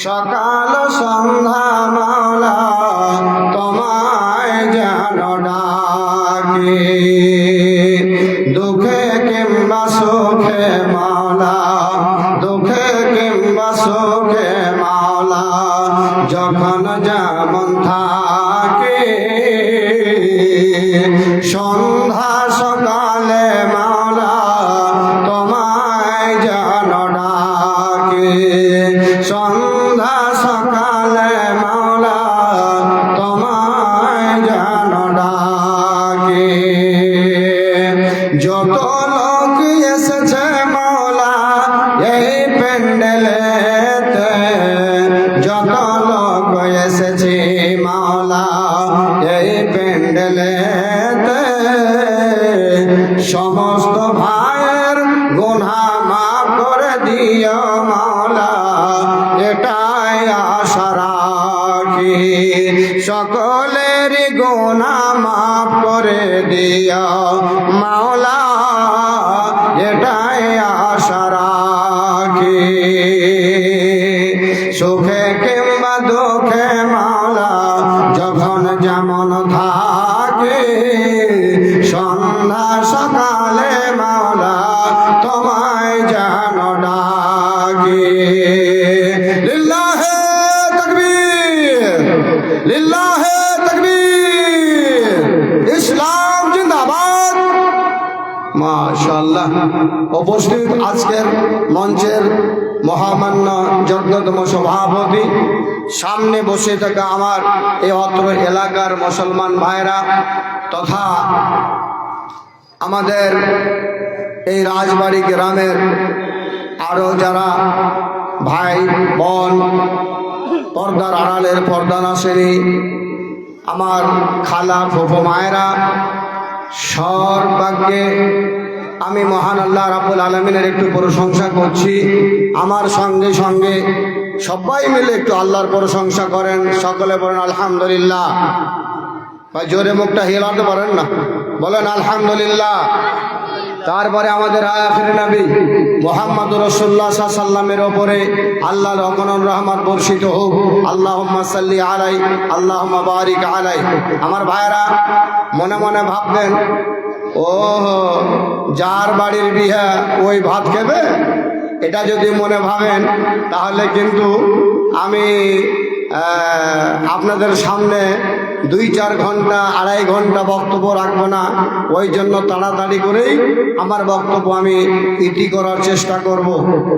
সকাল সন্ধ্যা মাওলা তোমায় যেন ডাকে, দুঃখে কিংবা সুখে মাওলা, দুঃখে কিংবা সুখে মাওলা, যখন যেমন থাকে সন্ধ্যা সকালে মাওলা তোমায় যেন ডাকে, সন্ধ্যা সকালে মাওলা তোমায় যেন ডাকে। যত লোক এসেছে মাওলা এই প্যান্ডেলেতে, যত লোক এসেছে মাওলা এই প্যান্ডেলেতে, সমস্ত ভাইয়ের গুনাহ মাফ করে দিও মাওলা, এটাই আশা রাখি। সকলের গুনাহ মাফ করে দিও মাওলা, এটাই আশা রাখি। সুখে কিংবা দুঃখে মাওলা যখন যেমন থাকে, সন্ধ্যা সকালে মাওলা তোমায় যেন ডাকে। লিল্লাহে তাকবীর, লিল্লাহে তাকবীর, ইসলাম জিন্দাবাদ। মাশাআল্লাহ। উপস্থিত আজকের মঞ্চের মহামান্য যজ্ঞতম সভাপতি, সামনে বসে থাকা আমার এই অত্র এলাকার মুসলমান ভাইরা তথা আমাদের এই রাজবাড়ি গ্রামের আরও যারা ভাই বোন, পর্দার আড়ালের পর্দা নাসেনি আমার খালা ফুফু মায়েরা, সর্বাগ্যে আমি মহান আল্লাহ রাব্বুল আলামিনের একটু প্রশংসা করছি। আমার সঙ্গে সঙ্গে সবাই মিলে একটু আল্লাহর প্রশংসা করেন। সকলে বলেন আলহামদুলিল্লাহ। ভাই জোরে মুখটা হেলাতে পারেন না, বলেন আলহামদুলিল্লাহ। তারপরে আমাদের আখির নবী মুহাম্মদুর রাসূলুল্লাহ সাল্লাল্লাহু আলাইহি ওয়াসাল্লামের উপরে আল্লাহর অগণন রহমত বর্ষিত হোক। আল্লাহুম্মা সাল্লি আলাই, আল্লাহুম্মা বারিক আলাই। আমার ভাইরা মনে মনে ভাববেন, ও যার বাড়ির বিয়ে ওই ভাত খাবে, এটা যদি মনে ভাবেন তাহলে কিন্তু আমি আপনাদের সামনে 2-4 ঘন্টা 2.5 ঘন্টা বক্তব্য রাখবো না। ওই জন্য তাড়াতাড়ি করেই আমার বক্তব্য আমি ইতি করার চেষ্টা করব।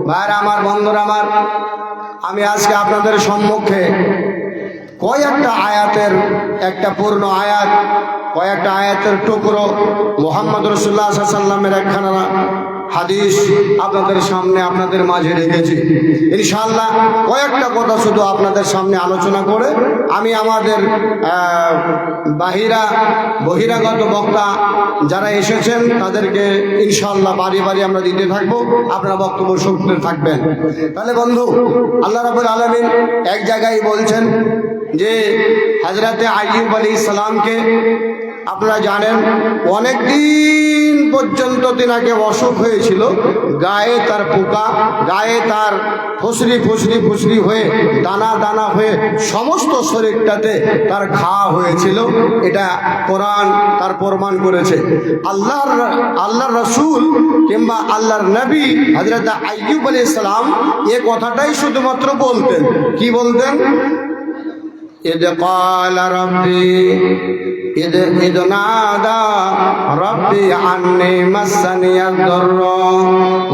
ভাইরা আমার, বন্ধুরা আমার, আমি আজকে আপনাদের সম্মুখে কয়েকটা আয়াতের, একটা পূর্ণ আয়াত, কয়েকটা আয়াতের টুকরো, মুহাম্মদ রাসূলুল্লাহ সাল্লাল্লাহু আলাইহি ওয়াসাল্লামের একখানা হাদিস আপনাদের সামনে আপনাদের মাঝে রেখেছি। ইনশাআল্লাহ কয়েকটা কথা শুধু আপনাদের সামনে আলোচনা করে আমি আমাদের বহিরাগত বক্তা যারা এসেছেন তাদেরকে ইনশাআল্লাহ বাড়ি বাড়ি আমরা দিতে থাকবো, আপনারা বক্তব্য শুনতে থাকবেন। তাহলে বন্ধু, আল্লাহ রাব্বুল আলামিন এক জায়গায় বলছেন যে হযরতে আইয়ুব আলাইহিস সালামকে আপনারা জানেন অনেক দিন পর্যন্ত তিনাকে অসুখ হয়েছিল, গায়ে তার পোকা, গায়ে তার ফুসরি ফুসরি ফুসরি হয়ে দানা দানা হয়ে সমস্ত শরীরটাতে তার ঘা হয়েছিল। এটা কোরআন তার প্রমাণ করেছে। আল্লাহর রাসূল কিংবা আল্লাহর নবী হযরত আইয়ুব আলাইহিস সালাম এ কথাটাই শুধুমাত্র বলতেন। কি বলতেন? إذ قال ربي إذ نادى ربي عني مسني الضر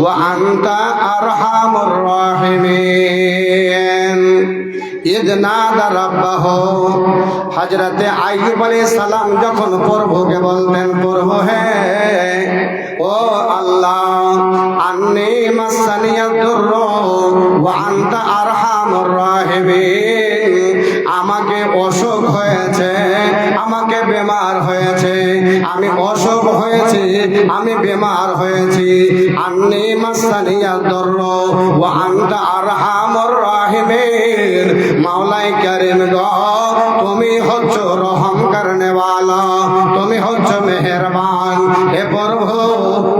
وأنت أرحم الراحمين। إذ نادى ربه, হযরতে আইয়ুব আলাইহিস সালাম যখন প্রভুকে বলতেন, প্রভু হে ও আল্লাহ, আন্নি মাসানিয়াদ দুরর ওয়া আনতা আরহামুর রাহিমিন, আমাকে অসুখ হয়েছে, আমাকে বেমার হয়েছে, আমি অসুখ হয়েছি, আমি বেমার হয়েছি। আন্নি মাসানিয়াদ দুরর ওয়া আনতা আরহামুর রাহিমিন, মাওলাই কারীম গো তুমি হচ্ছ রহম করনে ওয়ালা, তুমি হচ্ছ মেহেরবান। হে প্রভু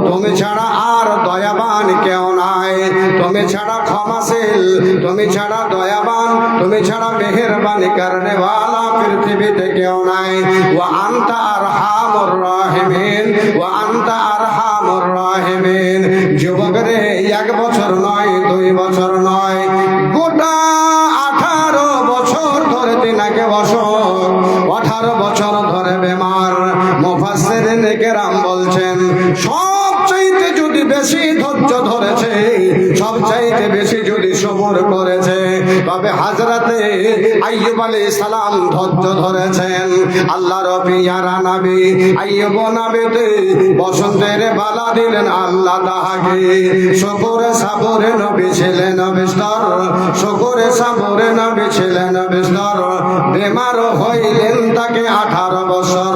তুমি ছাড়া আর দয়াবান কেউ নাই, তুমি ছাড়া ক্ষমাশীল, তুমি ছাড়া দয়াবান, তুমি ছাড়া মেহেরবানি করনে ওয়ালা পৃথিবীতে কেউ নাই। ওয়া আনতা আরহামুর রাহিমিন, ওয়া আনতা আরহামুর রাহিমিন। যুবক রে, 1 বছর নয়, 2 বছর নয়, গোটা 18 বছর ধরে তিনাকে অসুখ, 18 বছর ধরে বেমার। মুফাসসিরিন কেরাম বলছেন সবচাইতে যদি বেশি ধৈর্য ধরেছে, সবচাইতে বেশি যদি সবর করেছে, তবে হযরতে আইয়ুব আলাইহিস সালাম ধৈর্য ধরেছেন। আল্লাহর পিয়ারা নবী আইয়ুব নবীতে বসন্তের বালা দিলেন আল্লাহ তাহাকে। শুকরে সাবরে নবী ছিলেন বিস্তর, শুকরে সাবরে নবী ছিলেন বিস্তর। বেমার হইলেন তাকে 18 বছর।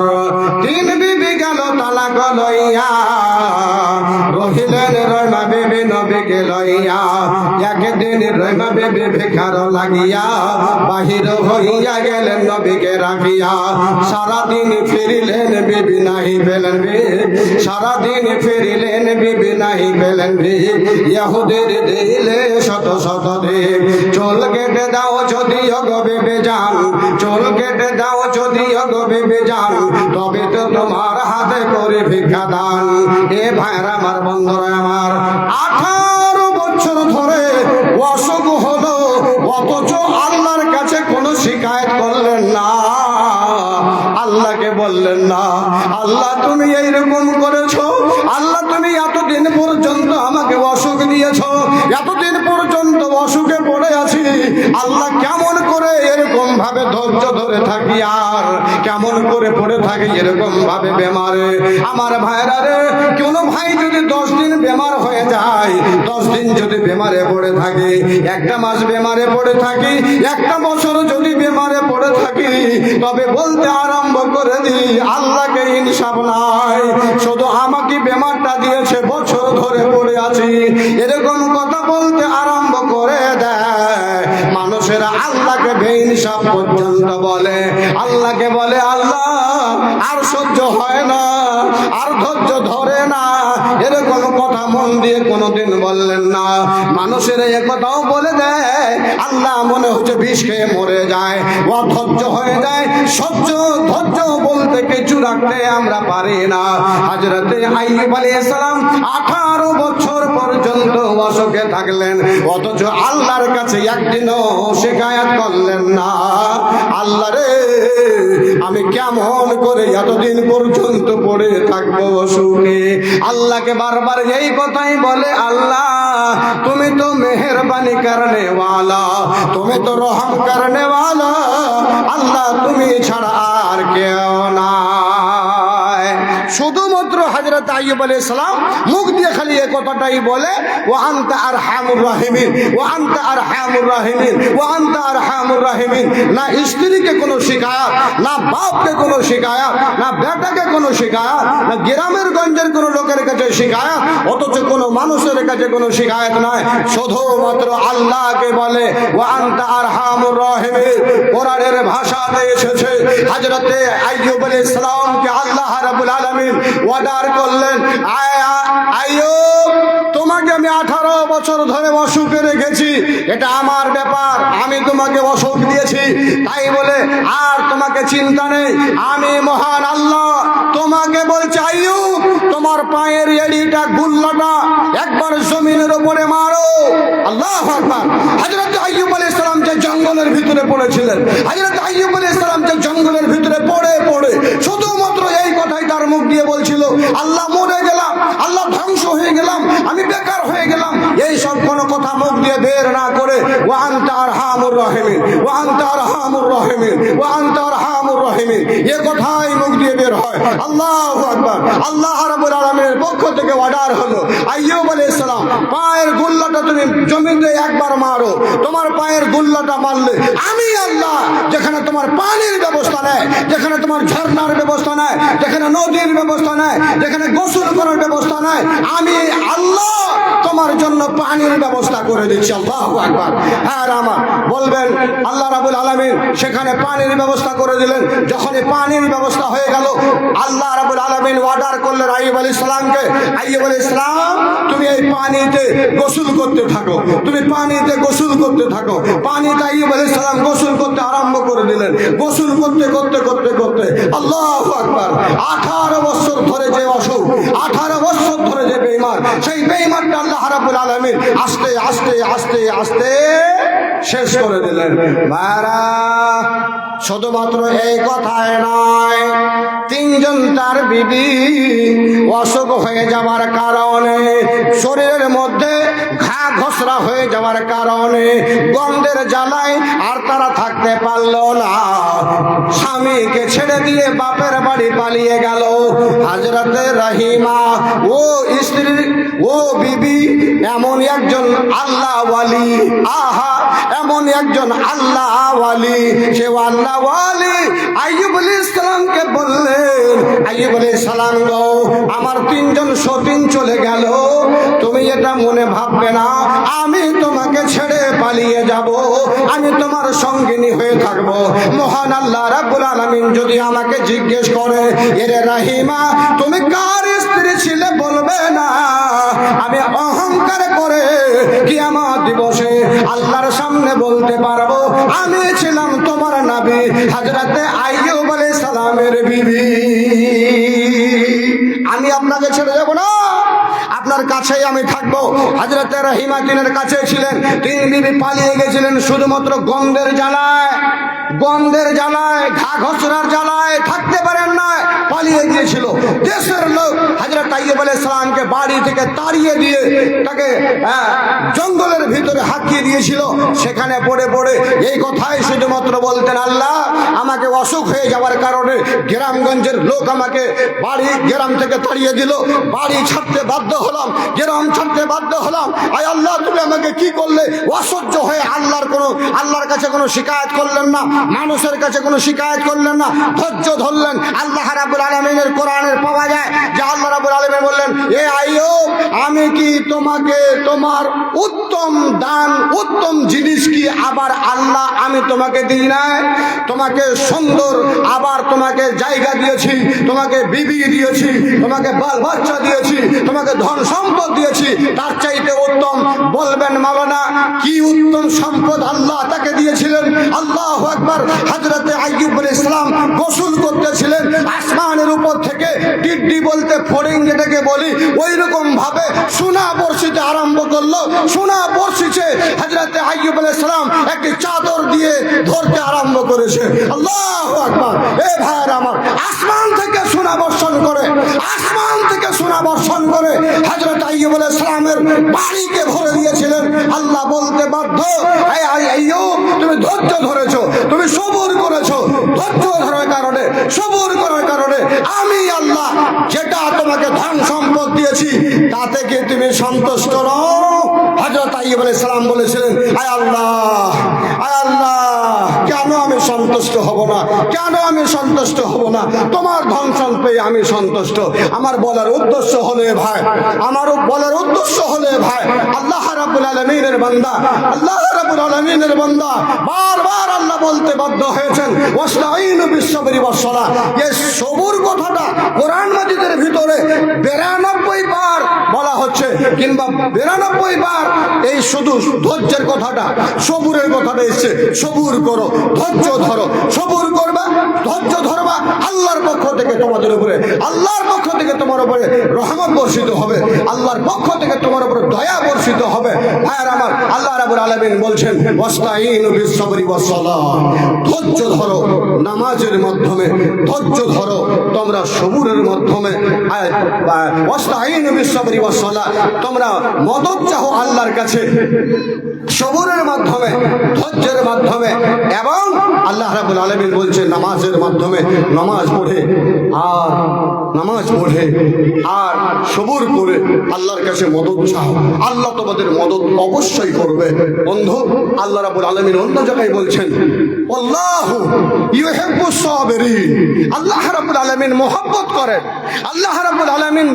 3 বিবি গেল তালাক লইয়া, রহিলেন রহিমা বিবি নবীকে লইয়া। একদিন রহিমা বিবি ভিখার লাগিয়া বাহির হইয়া গেলেন নবীকে রাখিয়া। সারাদিন ফিরিলেন বিবি নাহি পেলেন বি, সারাদিন ফিরিলেন বিবি নাহি পেলেন বি। ইহুদের দিলে শত শত দিন, চুল কেটে দাও যদি গো বিবি জান, চুল কেটে দাও যদি গো বিবি জান, তবে তো তোমার হাতে করে ভিক্ষা দান। এ ভাইরা আমার, বন্ধুরা আমার, 18 বছর ধরে অসুখ হলো, অথচ আল্লাহর কাছে কোনো শিকায়ত করলেন না, আল্লাহকে বললেন না আল্লাহ তুমি এইরকম করেছো, আল্লাহ তুমি এতদিন পর্যন্ত আমাকে অসুখ দিয়েছো, এতদিন পর্যন্ত অসুখে পড়ে আছি, আল্লাহ কেমন করে এরকম ভাবে ধৈর্য ধরে থাকি, আর কেমন করে পড়ে থাকি এরকম ভাবে বেমারে। আমার ভাইরা রে, কোন ভাই যদি 10 দিন বেমার হয়ে যায়, 10 দিন যদি বেমারে পড়ে থাকে, 1 মাস বেমারে পড়ে থাকি, 1 বছর যদি বেমারে পড়ে থাকি, তবে বলতে আরম্ভ করে দিই আল্লাহকে ইনসাফ নাই, শুধু আমাকে বেমারটা দিয়েছে, বছর ধরে পড়ে আছি, এরকম কথা বলতে আরম্ভ করে দেয়। মানুষেরা আল্লাহকে বেইনসাফ পর্যন্ত বলে, আল্লাহকে বলে আল্লাহ আর সহ্য হয় না, আর ধৈর্য ধরে না, এরকম কথা মন দিয়ে কোনোদিন বললেন না। মানুষের এ কথাও বলে দেয়, আল্লাহ মনে হচ্ছে বিষ খেয়ে মরে যায়, অধৈর্য হয়ে যায়, সহ্য ধৈর্য বলতে কিছু রাখতে আমরা পারি না। হযরতে আইয়ুব আলাইহিস সালাম 18 বছর পর্যন্ত অসুখে থাকলেন, অথচ আল্লাহর কাছে একদিনও শিকায়াত করলেন না। আল্লাহ রে, আমি কেমন করে এতদিন পর্যন্ত পড়ে থাকবো অসুখে? আল্লাহকে বারবার এই কথাই বলে, আল্লাহ তুমি তো মেহেরবানি করনে ওয়ালা, তুমি তো রহম করনে ওয়ালা, আল্লাহ তুমি ছাড়া আর কেউ নাই। শুধুমাত্র হযরত আইয়ুব আলাইহিস সালাম মুখ দিয়ে খালি এই কথাটাই বলে, ওয়া আনতা আরহামুর রাহিমিন, ওয়া আনতা আরহামুর রাহিমিন, ওয়া আনতা আরহামুর রাহিমিন। না স্ত্রীকে কোনো শিকায়ত, না বাপকে কোনো শিকায়ত, না বেটাকে কোনো শিকায়ত, না গ্রামের গঞ্জের কোনো লোকের কাছে শিকায়ত, অথচ কোনো মানুষের কাছে কোনো শিকায়ত নাই, শুধুমাত্র আল্লাহকে বলে ওয়া আনতা আরহামুর রাহিমিন। কোরআনের ভাষাতে এসেছে, হযরতে আইয়ুব আলাইহিস সালামকে আল্লাহ রাব্বুল আলামিন ওয়াদার করলেন, আইয়ুব তোমাকে আমি 18 বছর ধরে অসুখে রেখেছি, এটা আমার ব্যাপার, আমি তোমাকে অসুখ দিয়েছি, তাই বলে আর তোমাকে চিন্তা নেই, আমি মহান আল্লাহ তোমাকে বলছি আইয়ুব তোমার পায়ের এড়িটা গুল্লাটা একবার জমিনের উপরে মারো। আল্লাহু আকবার। হযরত আইয়ুব আলাইহিস সালাম যে জঙ্গলের ভিতরে পড়েছিলেন, হযরত আইয়ুব আলাইহিস সালাম যে জঙ্গলের ভিতরে পড়ে শুধুমাত্র এই কথাই তার মুখ দিয়ে বলছিল, আল্লাহ মরে গেলাম, আল্লাহ ধ্বংস হয়ে গেলাম, আমি বেকার হয়ে গেলাম, এই সব কোনো কথা মুখ দিয়ে বের না করে ওয়া আনতা আরহামুর রাহিমিন, ওয়া আনতা আরহামুর রাহিমিন, ওয়া আনতা আরহামুর রাহিমিন, এই কথাই মুখ দিয়ে বের হয়। আল্লাহু আকবার। আল্লাহ রাব্বুল আলামিনের পক্ষ থেকে অর্ডার হলো, আইয়ুব আলাইহিস সালাম পায়ের গুল্লাটা তুমি জমিতে একবার মারো, তোমার পায়ের গুল্লাটা মারলে আমি আল্লাহ যেখানে তোমার পানির ব্যবস্থা নেই, যেখানে তোমার ঝর্ণার ব্যবস্থা নেই, যেখানে নদীর ব্যবস্থা নেই, যেখানে গোসল করার ব্যবস্থা নেই, আমি আল্লাহ তোমার জন্য পানির ব্যবস্থা করে দিচ্ছি। আল্লাহু আকবার। হ্যাঁ আমার বলবেন আল্লাহ রাব্বুল আলামিন সেখানে পানির ব্যবস্থা করে দিলেন। যখনই পানির ব্যবস্থা হয়ে গেল, আল্লাহ রাব্বুল আলামিন অর্ডার করলেন আইয়ুব আলাইহিস সালামকে, আইয়ুব আলাইহিস সালাম তুমি এই পানিতে গোসল করতে থাকো, তুমি পানিতে গোসল করতে থাকো। পানিতে আইয়ুব আলাইহিস সালাম গোসল করতে আরম্ভ করে দিলেন। গোসল করতে করতে করতে করতে আল্লাহু আকবার, 18 বছর ধরে যে অসুখ, 18 বছর ধরে যে বেঈমান, সেই বেঈমানটা আল্লাহ রাব্বুল আলামিন আস্তে আস্তে আস্তে আস্তে শেষ করে দিলেন। ভাইরা, শুধুমাত্র এই কথায় নয়, 3 জন তার বিবি অসুখ হয়ে যাওয়ার কারণে, শরীরের মধ্যে ঘা ঘসরা হয়ে যাওয়ার কারণে, গন্ধের জ্বালায় আর তারা থাকতে পারল না। স্বামীকে ছেড়ে দিয়ে বাপের বাড়ি পালিয়ে গেল। হযরতে রহিমা ও স্ত্রী ও বিবি এমন একজন আল্লাহ ওয়ালি, আহা এমন একজন আল্লাহ ওয়ালি, সে আল্লাহ ওয়ালি আইয়ুব আলাইহিস সালামকে বললেন, আইয়ুব আলাইহিস সালাম গো, আমার 3 জন সতীন চলে গেল, তুমি এটা মনে ভাববে না আমি তোমাকে ছেড়ে পালিয়ে যাব, আমি তোমার সঙ্গিনী হয়ে থাকবো। মহান আল্লাহ রাব্বুল আলামিন যদি আমাকে জিজ্ঞেস করে, এরে রহিমা তুমি কার স্ত্রী ছিলে, বলবে না, আমি অহংকার করে কিয়ামত দিবসে আল্লাহর সামনে বলতে পারবো আমি ছিলাম তোমার নবী হযরতে আইয়ুব আলাইহিস সালামের বিবি। আমি আপনাকে ছেড়ে যাব না, আপনার কাছেই আমি থাকবো। হযরতে রহিমা তিনের কাছে ছিলেন, 3 বিবি পালিয়ে গেছিলেন শুধুমাত্র গন্ধের জ্বালায়, গন্ধের জ্বালায়, ঘা ঘসরার জ্বালায় থাকতে পারেন না, পালিয়ে গিয়েছিল। দেশের লোক হযরত আইয়ুব আলাইহিস সালামকে বাড়ি থেকে তাড়িয়ে দিয়ে তাকে জঙ্গলের ভিতরে হাঁকিয়ে দিয়েছিল। সেখানে পড়ে পড়ে এই কথাই শুধুমাত্র বলতেন, আল্লাহ আমাকে অসুখ হয়ে যাওয়ার কারণে গ্রামগঞ্জের লোক আমাকে গ্রাম থেকে তাড়িয়ে দিল, বাড়ি ছাড়তে বাধ্য হলাম, গ্রাম ছাড়তে বাধ্য হলাম। আয় আল্লাহ তুমি আমাকে কি করলে? অসহ্য হয়ে আল্লাহর কাছে কোনো শিকায়ত করলেন না, মানুষের কাছে কোনো শিকায়ত করলেন না, ধৈর্য ধরলেন। আল্লাহ রাব্বুল আলামিনের কোরআনের পাওয়া যায় যে আল্লাহ রাব্বুল আলামিন বললেন, এ আইয়ুব আমি কি তোমাকে তোমার উত্তম দান, উত্তম জিনিস কি আবার আল্লাহ আমি তোমাকে দিই না? তোমাকে সুন্দর আবার তোমাকে জায়গা দিয়েছি, তোমাকে বিবি দিয়েছি, তোমাকে বাল বাচ্চা দিয়েছি, তোমাকে ধন সম্পদ দিয়েছি, তার চাইতে উত্তম বলবেন মাওলানা কি উত্তম সম্পদ আল্লাহ তাকে দিয়েছিলেন? আল্লাহু আকবার। হযরতে আইয়ুব আলাইহিস সালাম গোসল করতেছিলেন, আসমানের উপর থেকে টিড্ডি বলতে ফড়িং যেটাকে বলি ওই রকম ভাবে সোনা বর্ষিতে আরম্ভ করলো। সোনা বর্ষিছে, হযরতে আইয়ুব আলাইহিস সালাম একটি চাদর দিয়ে ধরতে আরম্ভ করেছে। আল্লাহু আকবার। এ ভাইরা আমার, আসমান থেকে সোনা বর্ষণ করে, আসমান থেকে সোনা বর্ষণ করে হযরত আইয়ুব আলাইহিস সালামের বাড়িকে ভরে দিয়েছিলেন। আল্লাহ বলতে বাধ্য, এই আইয়ুব তুমি ধৈর্য ধরেছো, তুমি সবুর করেছো, ধৈর্য ধরার কারণে, সবুর করার কারণে আমি আল্লাহ যেটা তোমাকে ধন সম্পদ দিয়েছি তাতে কি তুমি সন্তুষ্ট নও? হযরত আইয়ুব আলাইহিস সালাম বলেছিলেন, আয় আল্লাহ, আয় আল্লাহ কেন আমি সন্তুষ্ট হব না, কেন আমি সন্তুষ্ট হব না? তোমার ধন সম্পদে আমি সন্তুষ্ট। আমার বলার উদ্দেশ্য হলে ভাই, আমারও বলার উদ্দেশ্য হলে ভাই, আল্লাহ রাব্বুল আলামিনের বান্দা, আল্লাহ রাব্বুল আলামিনের বান্দা বারবার আল্লাহ বলতে বাধ্য হয়েছেন, ওয়াস্তাঈনু বিস-সাবরি ওয়াস-সালাহ। এই সবুর কথাটা কোরআন মাজিদের ভিতরে 92 বার বলা হচ্ছে, কিংবা 92 বার এই শুধু ধৈর্যের কথাটা, সবুরের কথাটা এসেছে। সবুর করো, ধৈর্য ধরো, সবুর করবা, ধৈর্য ধরবা, আল্লাহর পক্ষ থেকে তোমাদের উপরে, আল্লাহর পক্ষ থেকে তোমার উপরে রহমত বর্ষিত হবে, আল্লাহর পক্ষ থেকে তোমার উপরে দয়া বর্ষিত হবে। ভাইয়ের আমার, আল্লাহ রাব্বুল আলামিন বলছেন, ওয়াস্তাঈনু বিস-সাবরি ওয়াস-সালাহ, ধৈর্য ধরো নামাজের মাধ্যমে, ধৈর্য ধরো তোমরা সবুরের মাধ্যমে, ওয়াস্তাঈনু বিস-সাবরি ওয়াস-সালাহ, তোমরা মদদ চাও আল্লাহর কাছে সবুরের মাধ্যমে, ধৈর্যের মাধ্যমে, এবং আল্লাহ রাব্বুল আলামিন বলছেন নামাজের মাধ্যমে, নামাজ পড়ে আর নামাজ পড়ে আর সবুর করে আল্লাহর কাছে মদদ চাও, আল্লাহ তোমাদের মদদ অবশ্যই করবে। বন্ধু, আল্লাহ রাব্বুল আলামিন অন্য জায়গায় বলছেন, আল্লাহু ইউহিব্বুস সাবিরিন, আল্লাহ রাব্বুল আলামিন মহব্বত করেন, আল্লাহ রাব্বুল আলামিন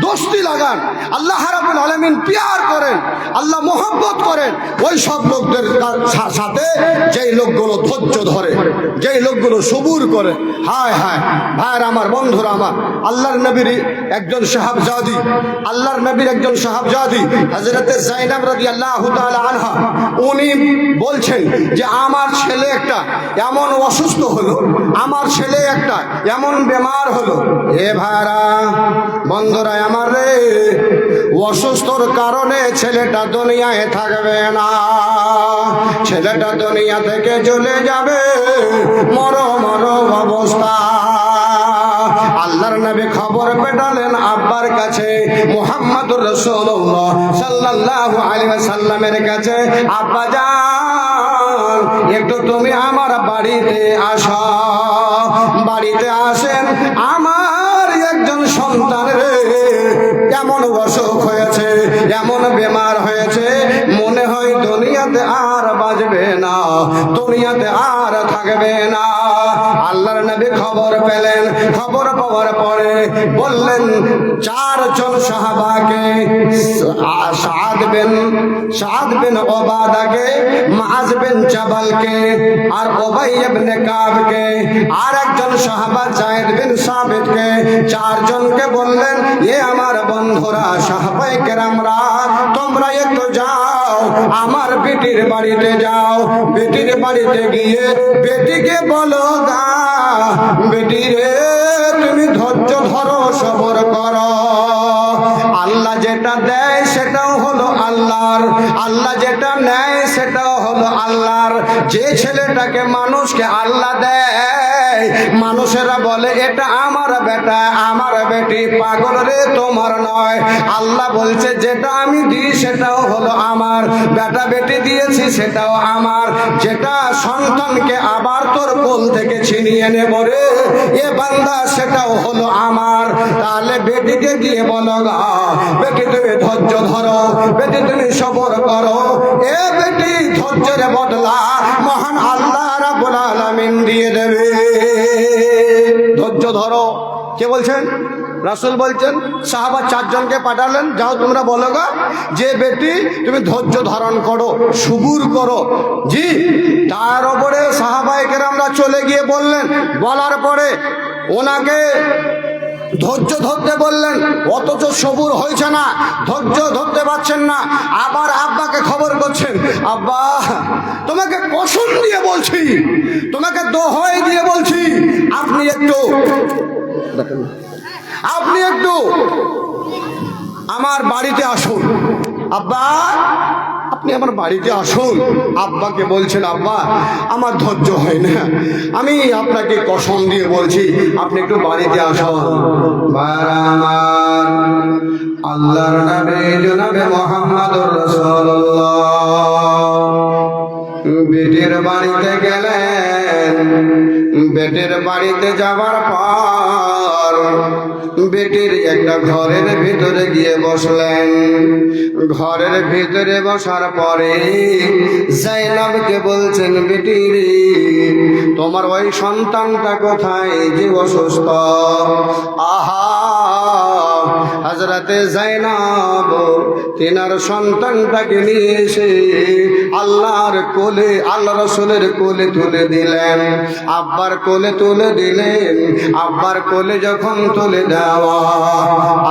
দোস্তি লাগান, আল্লাহ রাব্বুল আলামিন পিয়ার করেন, আল্লাহ মোহাব্বত করেন ওই সব লোকদের সাথে যেই লোকগুলো ধৈর্য ধরে, যেই লোকগুলো সবুর করে। হায় হায় ভাইয়ের আমার, বন্ধুরা আমার, আল্লাহর নবীর একজন সাহাবজাদি, আল্লাহর নবীর একজন সাহাবজাদি হযরতে যায়েনব রাদিয়াল্লাহু তাআলা আনহা, উনি বলছেন যে আমার ছেলে একটা এমন অসুস্থ হলো, আমার ছেলে একটা এমন বেমার হলো। এ ভাইরা বন্ধুরা আমার রে, অসুস্থর কারণে ছেলেটা দুনিয়ায় থাকবে না, ছেলেটা দুনিয়া থেকে চলে যাবে মর মর অবস্থা। আল্লাহর নবী খবর পেটালেন আব্বার কাছে, মুহাম্মদুর রাসূলুল্লাহ সাল্লাল্লাহু আলাইহি ওয়াসাল্লামের কাছে, আব্বা জান একটু তুমি আমার বাড়িতে আসো। বাড়িতে আসেন, আমার একজন সন্তানের এমন অসুখ হয়েছে, এমন বেমার হয়েছে, মনে হয় দুনিয়াতে আর বাঁচবে না, দুনিয়াতে আর থাকবে না। আল্লাহর নবী খবর পেলেন, খবর পাওয়ার পরে বললেন চারজন সাহাবাকে, সাদ বিন ওবাদাকে, মুআজ বিন জাবালকে, আর উবাই ইবনে কাবকে, আর একজন সাহাবা যায়েদ বিন সাবিতকে, চারজনকে বললেন এ আমার বন্ধুরা সাহাবায়ে কেরামরা, তোমরা একটু যাও আমার বেটির বাড়িতে যাও, বেটির বাড়িতে গিয়ে বেটিকে বলো গা, বেটি রে তুমি ধৈর্য ধরো, সবর করো, আল্লাহ যেটা দেয় সেটাও হলো আল্লাহর, আল্লাহ যেটা নেয় সেটাও হলো আল্লাহর। যে ছেলেটাকে মানুষকে আল্লাহ দেয়, মানুষেরা বলে এটা আমার বেটা, আমার বেটি, পাগল রে তোমার নয়। আল্লাহ বলছে যেটা আমি দিই সেটাও হলো আমার, বেটা বেটি দিয়েছি সেটাও আমার, যেটা সন্তানকে আবার তোর কোল থেকে ছিনিয়ে নেব রে এ বান্দা সেটাও হলো আমার। তাহলে বেটিকে গিয়ে বলো গা, বেটি তুমি ধৈর্য ধরো, বেটি তুমি সবর করো, এ বেটি ধৈর্যের বদলা মহান আল্লাহ রাব্বুল আলামিন দিয়ে দেবে। ধৈর্য ধরো, কে বলছেন? রাসূল বলছেন। সাহাবা চারজনকে পাঠালেন, যাও তোমরা বলো গা যে বেটি তুমি ধৈর্য ধারণ করো, সবুর করো। জি, তার উপরে সাহাবায়ে কেরামরা চলে গিয়ে বললেন, বলার পরে ওনাকে ধৈর্য ধরতে বললেন, অথচ সবুর হয়েছে না, ধৈর্য ধরতে পারছেন না। আবার আব্বাকে খবর করছেন, আব্বা তোমাকে কসম দিয়ে বলছি, তোমাকে দোহাই দিয়ে বলছি, আপনি একটু আমার বাড়িতে আসুন। আব্বা আপনি আমার বাড়িতে আসুন। আব্বাকে বলছেন, আব্বা আমার ধৈর্য হয় না, আমি আপনাকে কসম দিয়ে বলছি আপনি একটু বাড়িতে আসুন। আল্লাহর নবী জনাবে মুহাম্মদুর রাসূলুল্লাহ বেটির বাড়িতে গেলেন। বেটির বাড়িতে যাবার পর বেটির একটা ঘরের ভিতরে গিয়ে বসলেন। ঘরের ভিতরে বসার পরে যায়েনবকে বলছেন, বেটি রে তোমার ওই সন্তানটা কোথায় যে অসুস্থ? আহা, হযরতে যায়েনব তিনার সন্তানটাকে নিয়ে এসে আল্লাহর কোলে, আল্লাহ রাসূলের কোলে তুলে দিলেন, আব্বার কোলে তুলে দিলেন। আব্বার কোলে যখন তুলে দেওয়া,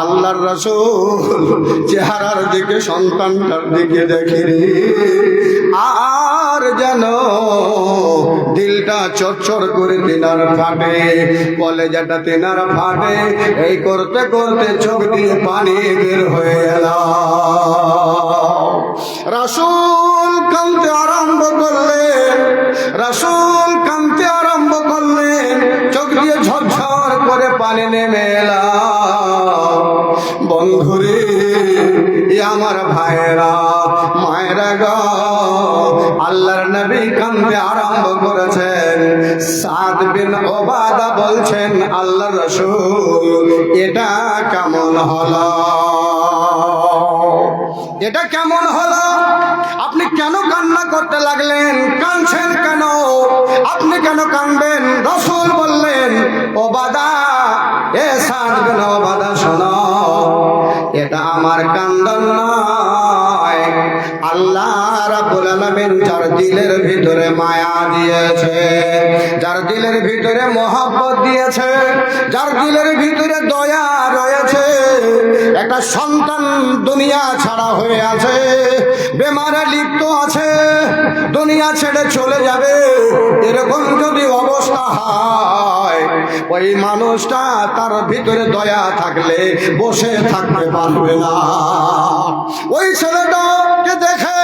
আল্লাহর রাসূল চেহারার দিকে, সন্তানটার দিকে দেখে আর যেন দিলটা চরচর করে তিনার ফাটে, কলেজাটা তিনার ফাটে। এই করতে করতে চোখ দিয়ে পানি বের হয়ে গেল। রাসূল কাঁদতে আরম্ভ করলেন, রাসূল কাঁদতে আরম্ভ করলেন, চোখ দিয়ে ঝরঝর করে পানি নেমে এলো। বন্ধুরে আমার ভাইরা মায়েরা গো, আল্লাহর নবী কাঁদতে আরম্ভ করেছেন। সাদ বিন ওবাদা বলছেন, আল্লাহর রাসূল এটা কেমন হলো, এটা কেমন হলো? আপনি কেন কান্না করতে লাগলেন? কাঁদছেন কেন? আপনি কেন কাঁদবেন? রাসূল বললেন, ওবাদা, এ সাদ বিন ওবাদা শোনো, আমার কান্দন নয়। আল্লাহ রাব্বুল আলামিন যার দিলের ভিতরে মায়া দিয়েছে, যার দিলের ভিতরে মহব্বত দিয়েছে, যার দিলের ভিতরে দয়া রয়েছে, একটা সন্তান দুনিয়া ছাড়া হয়ে আছে, বেমারে লিপ্ত আছে, দুনিয়া ছেড়ে চলে যাবে, এরকম যদি অবস্থা হয়, ওই মানুষটা তার ভিতরে দয়া থাকলে বসে থাকতে পারবে না। ওই ছেলেটাকে দেখে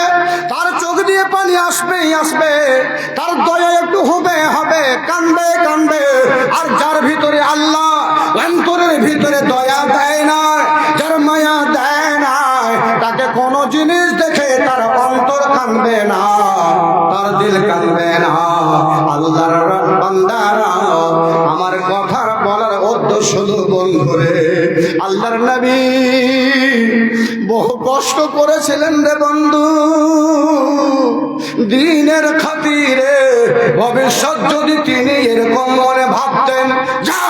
তার চোখ দিয়ে পানি আসবেই আসবে, তার দয়া একটু হবে হবে, কান্দবে কান্দবে। আর যার ভিতরে আল্লাহ অন্তরের ভিতরে দয়া দেয় না, যার মায়া দেয় না, তাকে কোনো জিনিস দেখে তার অন্তর কান্দবে না, তার দিল কান্দবে না। আল্লাহর বান্দারা, আমার কথার বলার উদ্দেশ্য শুধু বন্ধুরে, আল্লাহর নবী বহু কষ্ট করেছিলেন রে বন্ধু, দ্বীনের খাতিরে। ভবিষ্যৎ যদি তিনি এরকম মনে ভাবতেন, যা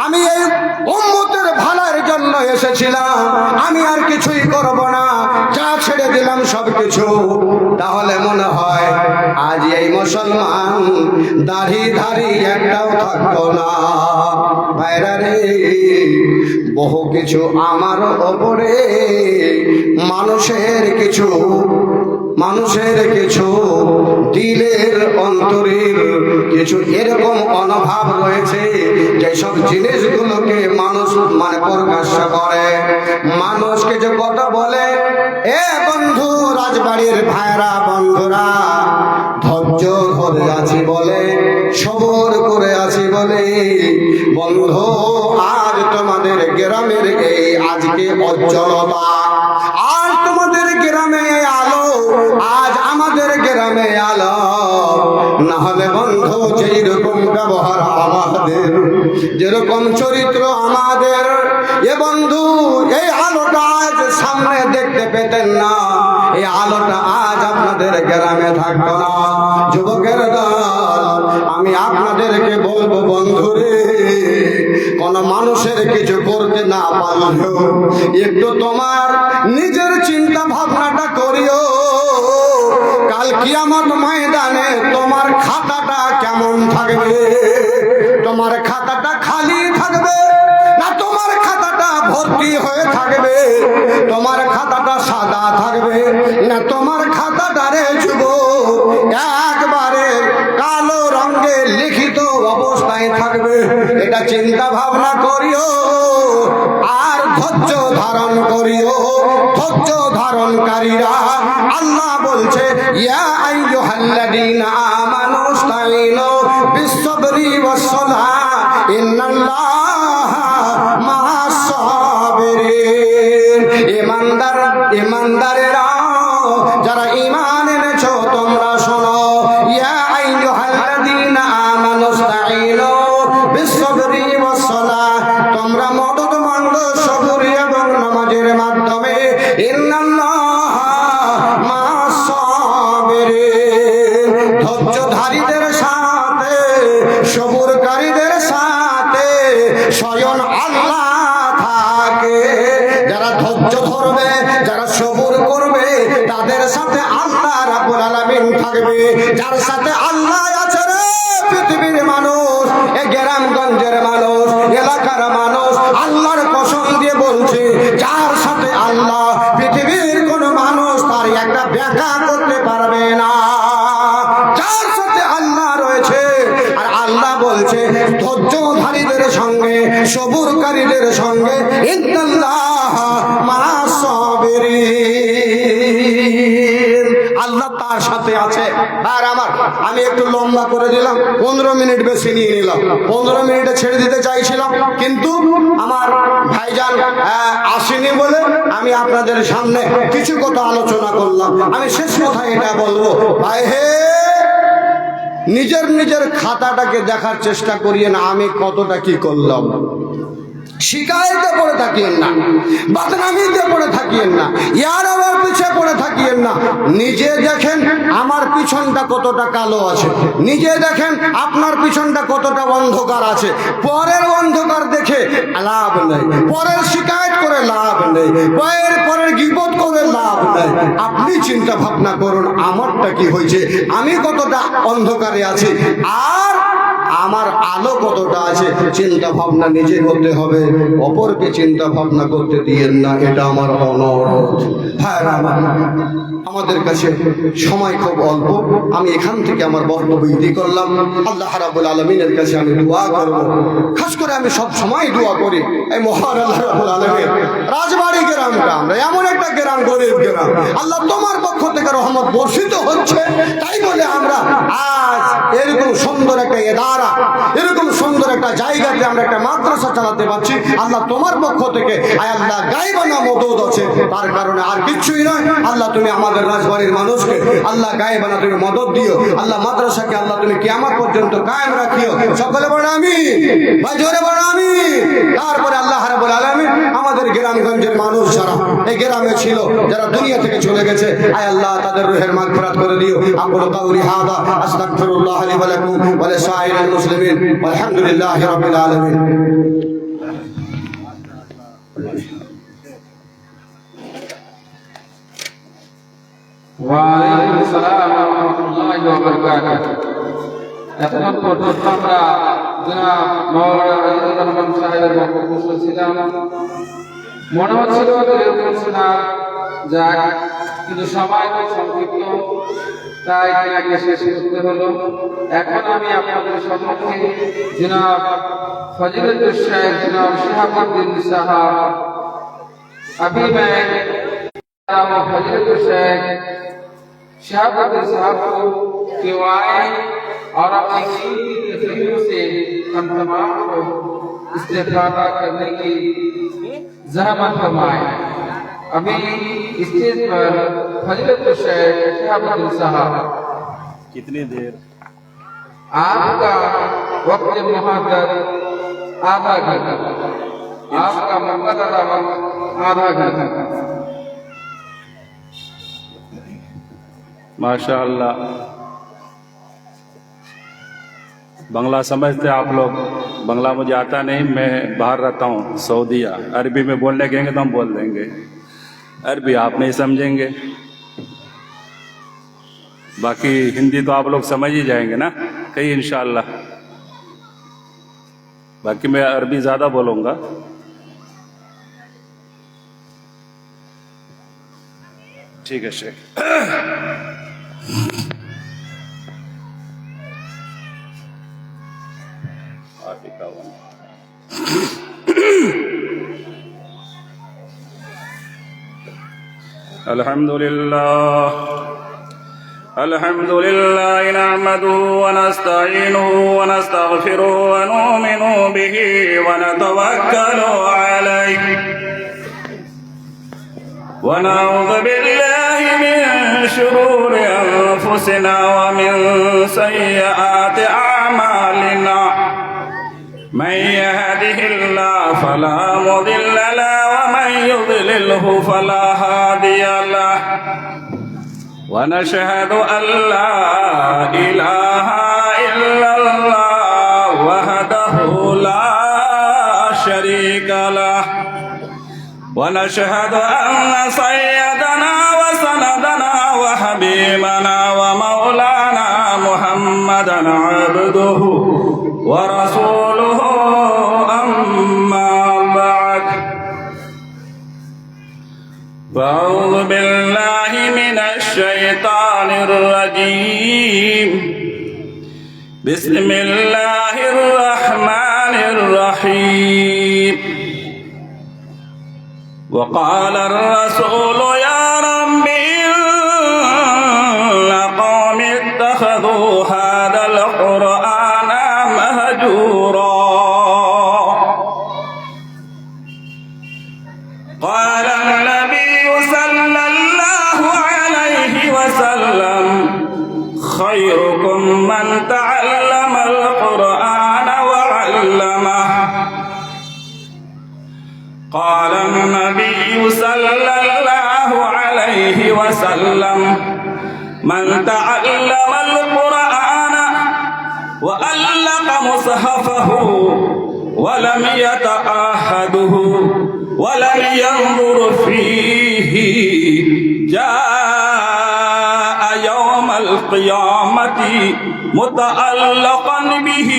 আমি এই উম্মতের ভালোর জন্য এসেছিলাম, আমি আর কিছুই করব না, যা ছেড়ে দিলাম সবকিছু, তাহলে মনে হয় আজ এই মুসলমান দাড়ি একটাও থাকতো না। ভাইরা রে, বহু কিছু আমার ওপরে মানুষের কিছু দিলের অন্তরের কিছু এরকম অনভাব রয়েছে, যেসব জিনিসগুলোকে মানুষ প্রকাশ্য করে, মানুষকে যে কথা বলে। এ বন্ধু, রাজবাড়ির ভাইরা বন্ধুরা, ধৈর্য ধরে আছি বলে, সবর করে আছি বলে বন্ধু, আজ তোমাদের গ্রামের এই আজকে অজ্জ্বলতা, আর তোমাদের গ্রামে আলো, আজ আমাদের গ্রামে আলো। না হলে বন্ধু, যেই রকম ব্যবহার আমাদের, যেরকম চরিত্র আমাদের, এ বন্ধু এই আলোটা আজ সামনে দেখতে পেতেন না, এই আলোটা আজ আপনাদের গ্রামে থাকতো না। যুবকের দল, আমি আপনাদেরকে বলবো বন্ধুরে, কোন মানুষের কিছু করতে না পারলেও একটু তোমার নিজের চিন্তা ভাবনাটা করিও। কাল কিয়ামত ময়দানে তোমার খাতাটা কেমন থাকবে? তোমার খাতাটা খালি থাকবে না তোমার খাতাটা ভর্তি হয়ে থাকবে? তোমার খাতাটা সাদা থাকবে না তোমার খাতাটা রে যুবক একবারে কালো রঙে লিখিত অবস্থায় থাকবে? এটা চিন্তা ভাবনা করিও, আর ধৈর্য ধারণ করিও। ধৈর্য ধারণকারীরা, আল্লাহ বলছে, ইয়া আইয়ুহাল্লাযীনা আমানু ইসতাঈনু বিস-সাবরি ওয়াস-সালাহ ইন্নাল্লাহা মা'আস সাবিরিন। ইমানদারেরা, যারা ঈমান এনেছো, তোমরা শোনো, ইয়া আইয়ুহাল্লাযীনা আমানু ইসতাঈনু বিস-সাবরি ওয়াস-সালাহ, তোমরা মদদ মাঙ্গো সবর এবং নামাজের মাধ্যমে, ইন্নাল্লাহা মা'আস সাবিরিন। ধৈর্যধারীদের সাথে, সবরকারীদের সাথে স্বয়ং আল্লাহ থাকে। যারা ধৈর্য ধরবে, যারা সবর করবে, তাদের সাথে আল্লাহ রাব্বুল আলামিন থাকবে। যার সাথে আল্লাহ আছে রে পৃথিবীর মানুষ, এই গ্রামগঞ্জের মানুষ, এলাকার মানুষ, আল্লাহর কসম দিয়ে বলছে, যার সাথে আল্লাহ, পৃথিবীর কোন মানুষ তার একটা ব্যাখ্যা করতে পারবে না। যার সাথে আল্লাহ রয়েছে, আর আল্লাহ বলছে ধৈর্যধারীদের সঙ্গে, সবরকারীদের সঙ্গে, ইন্নাল্লাহা মা'আস সাবিরিন। আল্লাহ তার সাথে আছে। আর আমি একটু লম্বা করে দিলাম, 15 মিনিট বেশি নিয়ে নিলাম। 15 মিনিটে ছেড়ে দিতে চাইছিলাম, কিন্তু আমার ভাইজান আসেনি বলে আমি আপনাদের সামনে কিছু কথা আলোচনা করলাম। আমি শেষ কথা এটা বলবো, ভাই হে, নিজের খাতাটাকে দেখার চেষ্টা করিয়ে না, আমি কতটা কি করলাম। শিকায়তে পড়ে থাকিয়েন না, বদনামিতে পড়ে থাকিয়েন না, ইয়ার আমার পিছে পড়ে থাকিয়েন না। নিজে দেখেন আমার পিছনটা কতটা কালো আছে, নিজে দেখেন আপনার পিছনটা কতটা অন্ধকার আছে। পরের অন্ধকার দেখে লাভ নেই, পরের শিকায়ত করে লাভ নেই, পরের গীবত করে লাভ নেই। আপনি চিন্তা ভাবনা করুন আমারটা কি হয়েছে, আমি কতটা অন্ধকারে আছি আর আমার আলো কতটা আছে। চিন্তা ভাবনা নিজে করতে হবে, অপরকে চিন্তা ভাবনা করতে দিয়েন না, এটা আমার অনুরোধ। হ্যাঁ, আমাদের কাছে সময় খুব অল্প, আমি এখান থেকে আমার বক্তব্য ইতি করলাম। আল্লাহ রাব্বুল আলামিনের কাছে আমি দোয়া করব, খাস করে আমি সব সময় দোয়া করি এই মহান আল্লাহ রাব্বুল আলামিন রাজবাড়ি গ্রামটা আমরা এমন একটা গ্রাম, গরিব গ্রাম, আল্লাহ তোমার পক্ষ থেকে রহমত বর্ষিত হচ্ছে, তাই বলে আমরা আজ এরকম সুন্দর একটা ইদারা, এরকম সুন্দর একটা জায়গাতে আমরা একটা মাদ্রাসা চালাতে পারছি। আল্লাহ তোমার পক্ষ থেকে আয় আল্লাহ গায়বানা মদদ আছে, তার কারণে আর কিছুই নয়। আল্লাহ তুমি আমাদের রাজবাড়ির মানুষকে আল্লাহ গায়বানা তুমি মদদ দিও, আল্লাহ মাদ্রাসাকে আল্লাহ তুমি কিয়ামত পর্যন্ত কায়েম রাখিও। সকলে বড় আমি ভাই, জোরে বড় আমি। তারপরে আল্লাহ রাব্বুল আলামিন আমাদের গ্রামগঞ্জের মানুষ যারা এই গ্রামে ছিল, যারা দুনিয়া থেকে চলে গেছে, আয় আল্লাহ তাদের রূহের মাগফিরাত করে দিও। আকুলু কাউলি হাযা আস্তাগফিরুল্লাহ লি ওয়া লাকুম ওয়া লিসাইরিল মুসলিমিন ওয়ালহামদুলিল্লাহি রাব্বিল আলামিন। ওয়ালাইকুম আসসালাম ওয়া রাহমাতুল্লাহি ওয়া বারাকাতুহু। এতক্ষণ পর্যন্ত আমরা জনাব মাওলানা আজিজুর রহমান সাহেবের বক্তব্য শুনছিলাম। মনে হচ্ছিল এরকম শোনা যাক, কিন্তু সময় খুব সংক্ষিপ্ত, তাই এটাকে শেষ করতে হলো। এখন আমি আপনাদের সম্মুখে জনাব ফজিলতুল শাইখ জনাব শিহাবুদ্দিন সাহাব अभी मैं फजीलतुल शेख शिहाबुद्दीन साहब को दुआएं और अपनी कीमती तकरीरों से हम तमाम को इस्तेफादा करने की ज़हमत फरमाएं। अभी स्टेज पर फजीलतुल शेख शिहाबुद्दीन साहब। कितनी देर? आपका वक्त मुहद्दर आधा घंटा, आपका मुकर्रर वक्त आधा घंटा। माशाअल्लाह, बंगला समझते आप लोग? बंगला मुझे आता नहीं, मैं बाहर रहता हूँ सऊदीया। अरबी में बोलने कहेंगे तो हम बोल देंगे, अरबी आप नहीं समझेंगे, बाकी हिंदी तो आप लोग समझ ही जाएंगे ना कहीं इंशाअल्लाह। बाकी मैं अरबी ज़्यादा बोलूँगा। ठीक है शेख। अल्हम्दुलिल्लाह नहमदुहु व नस्तईनुहु व नस्तगफिरुहु व नुमिनु बिही व नतवक्कलु अलैहि व नऊज़ु बिल्लाहि मिन शुरूरि अनफुसिना व मिन सय्यिआति अअमालिना। من يهده الله فلا مضل له ومن يضلله فلا هادي له ونشهد أن لا إله إلا الله وحده لا شريك له ونشهد أن سيدنا وسندنا وحبيبنا ومولانا محمدا عبده ورسوله أما بعد فأعوذ بالله من الشيطان الرجيم بسم الله الرحمن الرحيم وقال الرسول يا رب إن قوم اتخذوا هذا القرآن مهجورا. قال النبي صلى الله عليه وسلم خيركم من تعلم القرآن وعلمه وسلم من تعلم القرآن وألق مصحفه ولم يتعاهده ولم ينظر فيه جاء يوم القيامة متعلقا به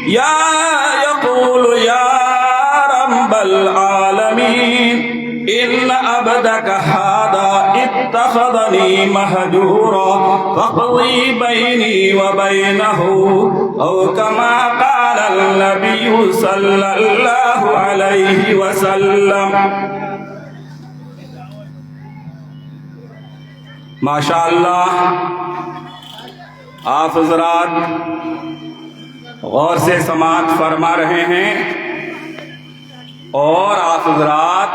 يقول يا رب العالمين إن عبدك هذا اتخذني مهجورا فاقضي بيني وبينه أو كما قال النبي صلى الله عليه وسلم. ماشاء اللہ آپ حضرات غور سے سماعت فرما رہے ہیں اور آپ حضرات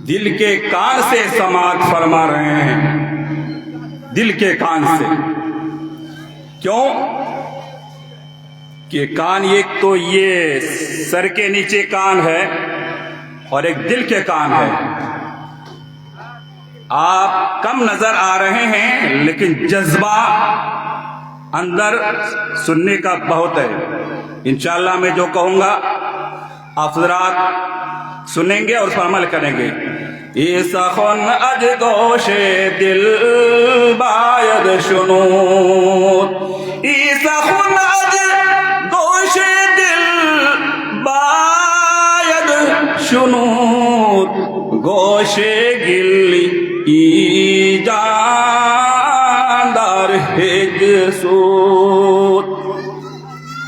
دل کے کان سے سماعت فرما رہے ہیں، دل کے کان سے. کیوں کہ کان ایک تو یہ سر کے نیچے کان ہے اور ایک دل کے کان ہے. آپ کم نظر آ رہے ہیں لیکن جذبہ اندر سننے کا بہت ہے. انشاءاللہ میں جو کہوں گا آپ حضرات سنیں گے اور اس پر عمل کریں گے. ایسخن از گوش دل باید شنود، ایسخن از گوش دل باید شنود، گوش گلی ای جاندار ہج سود.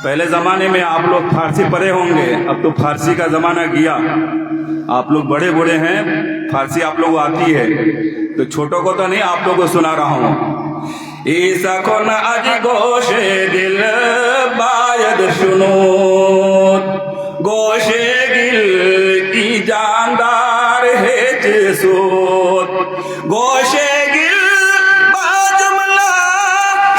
پہلے زمانے میں آپ لوگ فارسی پڑھے ہوں گے، اب تو فارسی کا زمانہ گیا. آپ لوگ بڑے بڑے ہیں، فارسی آپ لوگ آتی ہے، تو چھوٹوں کو تو نہیں آپ لوگ کو سنا رہا ہوں. ایسخن از گوش دل باید شنود، گوش گل کی جاندار ہج سود، گوش گل با جملہ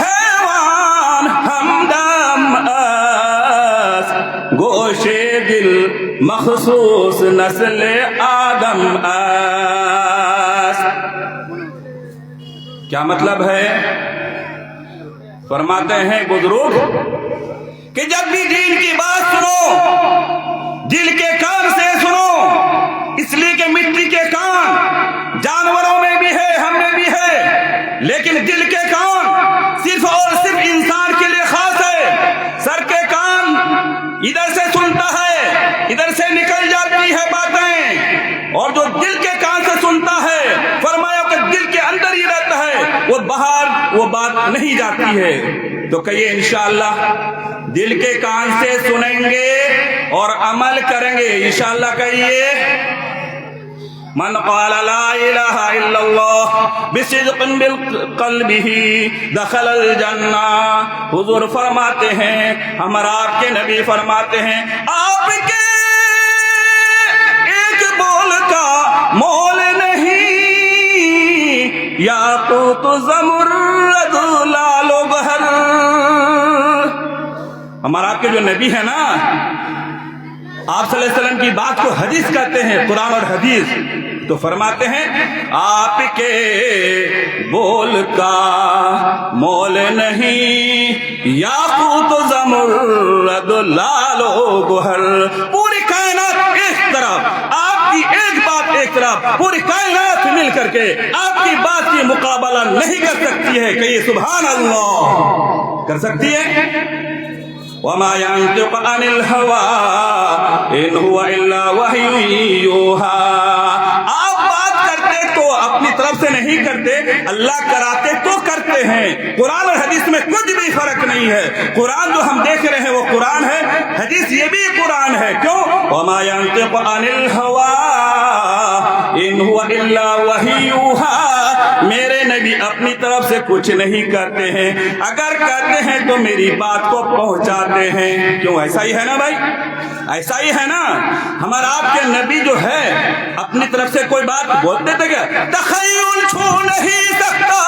حیوان ہمدم است، گوش دل مخصوص نسل آدم است. کیا مطلب ہے؟ فرماتے ہیں بزرگ کہ جب بھی دین کی بات سنو دل کے کان سے سنو، اس لیے کہ مٹی کے کان جانوروں میں بھی ہے، ہم میں بھی ہے، لیکن دل کے کان صرف اور صرف انسان کے لیے خاص ہے. سر کے کان ادھر سے سنتا ہے، ادھر سے نکل جاتی ہے باتیں، اور جو دل کے کان سے سنتا ہے فرمایا کہ دل کے اندر ہی رہتا ہے، وہ باہر وہ بات نہیں جاتی ہے. تو کہیے انشاءاللہ دل کے کان سے سنیں گے اور عمل کریں گے انشاءاللہ. کہیے من قال لا الہ الا اللہ بصدق بالقلبہ دخل الجنہ. حضور فرماتے ہیں، ہمارا آپ کے نبی فرماتے ہیں، آپ کے ایک بول کا مول نہیں، یاقوت زمرد لال و گہر. ہمارا آپ کے جو نبی ہے نا، آپ صلی اللہ علیہ وسلم کی بات کو حدیث کہتے ہیں، قرآن اور حدیث. تو فرماتے ہیں آپ کے بول کا مول نہیں، یاقوت زمرد لال و گہر. پوری کائنات ایک طرف، آپ کی ایک بات ایک طرف، پوری کائنات مل کر کے آپ کی بات کی مقابلہ نہیں کر سکتی ہے. کہیے سبحان اللہ. کر سکتی ہے؟ وما ينطق عن الهوى ان هو الا وحی یوحى. آپ بات کرتے تو اپنی طرف سے نہیں کرتے، اللہ کراتے تو کرتے ہیں. قرآن اور حدیث میں کچھ بھی فرق نہیں ہے. قرآن جو ہم دیکھ رہے ہیں وہ قرآن ہے، حدیث یہ بھی قرآن ہے. کیوں؟ وما ينطق عن الهوى ان هو الا وحی یوحى. میرے نبی اپنی طرف سے کچھ نہیں کرتے ہیں، اگر کرتے ہیں تو میری بات کو پہنچاتے ہیں. کیوں؟ ایسا ہی ہے نا بھائی، ایسا ہی ہے نا. ہمارا آپ کے نبی جو ہے اپنی طرف سے کوئی بات بولتے تھے کیا؟ تخیل چھو نہیں سکتا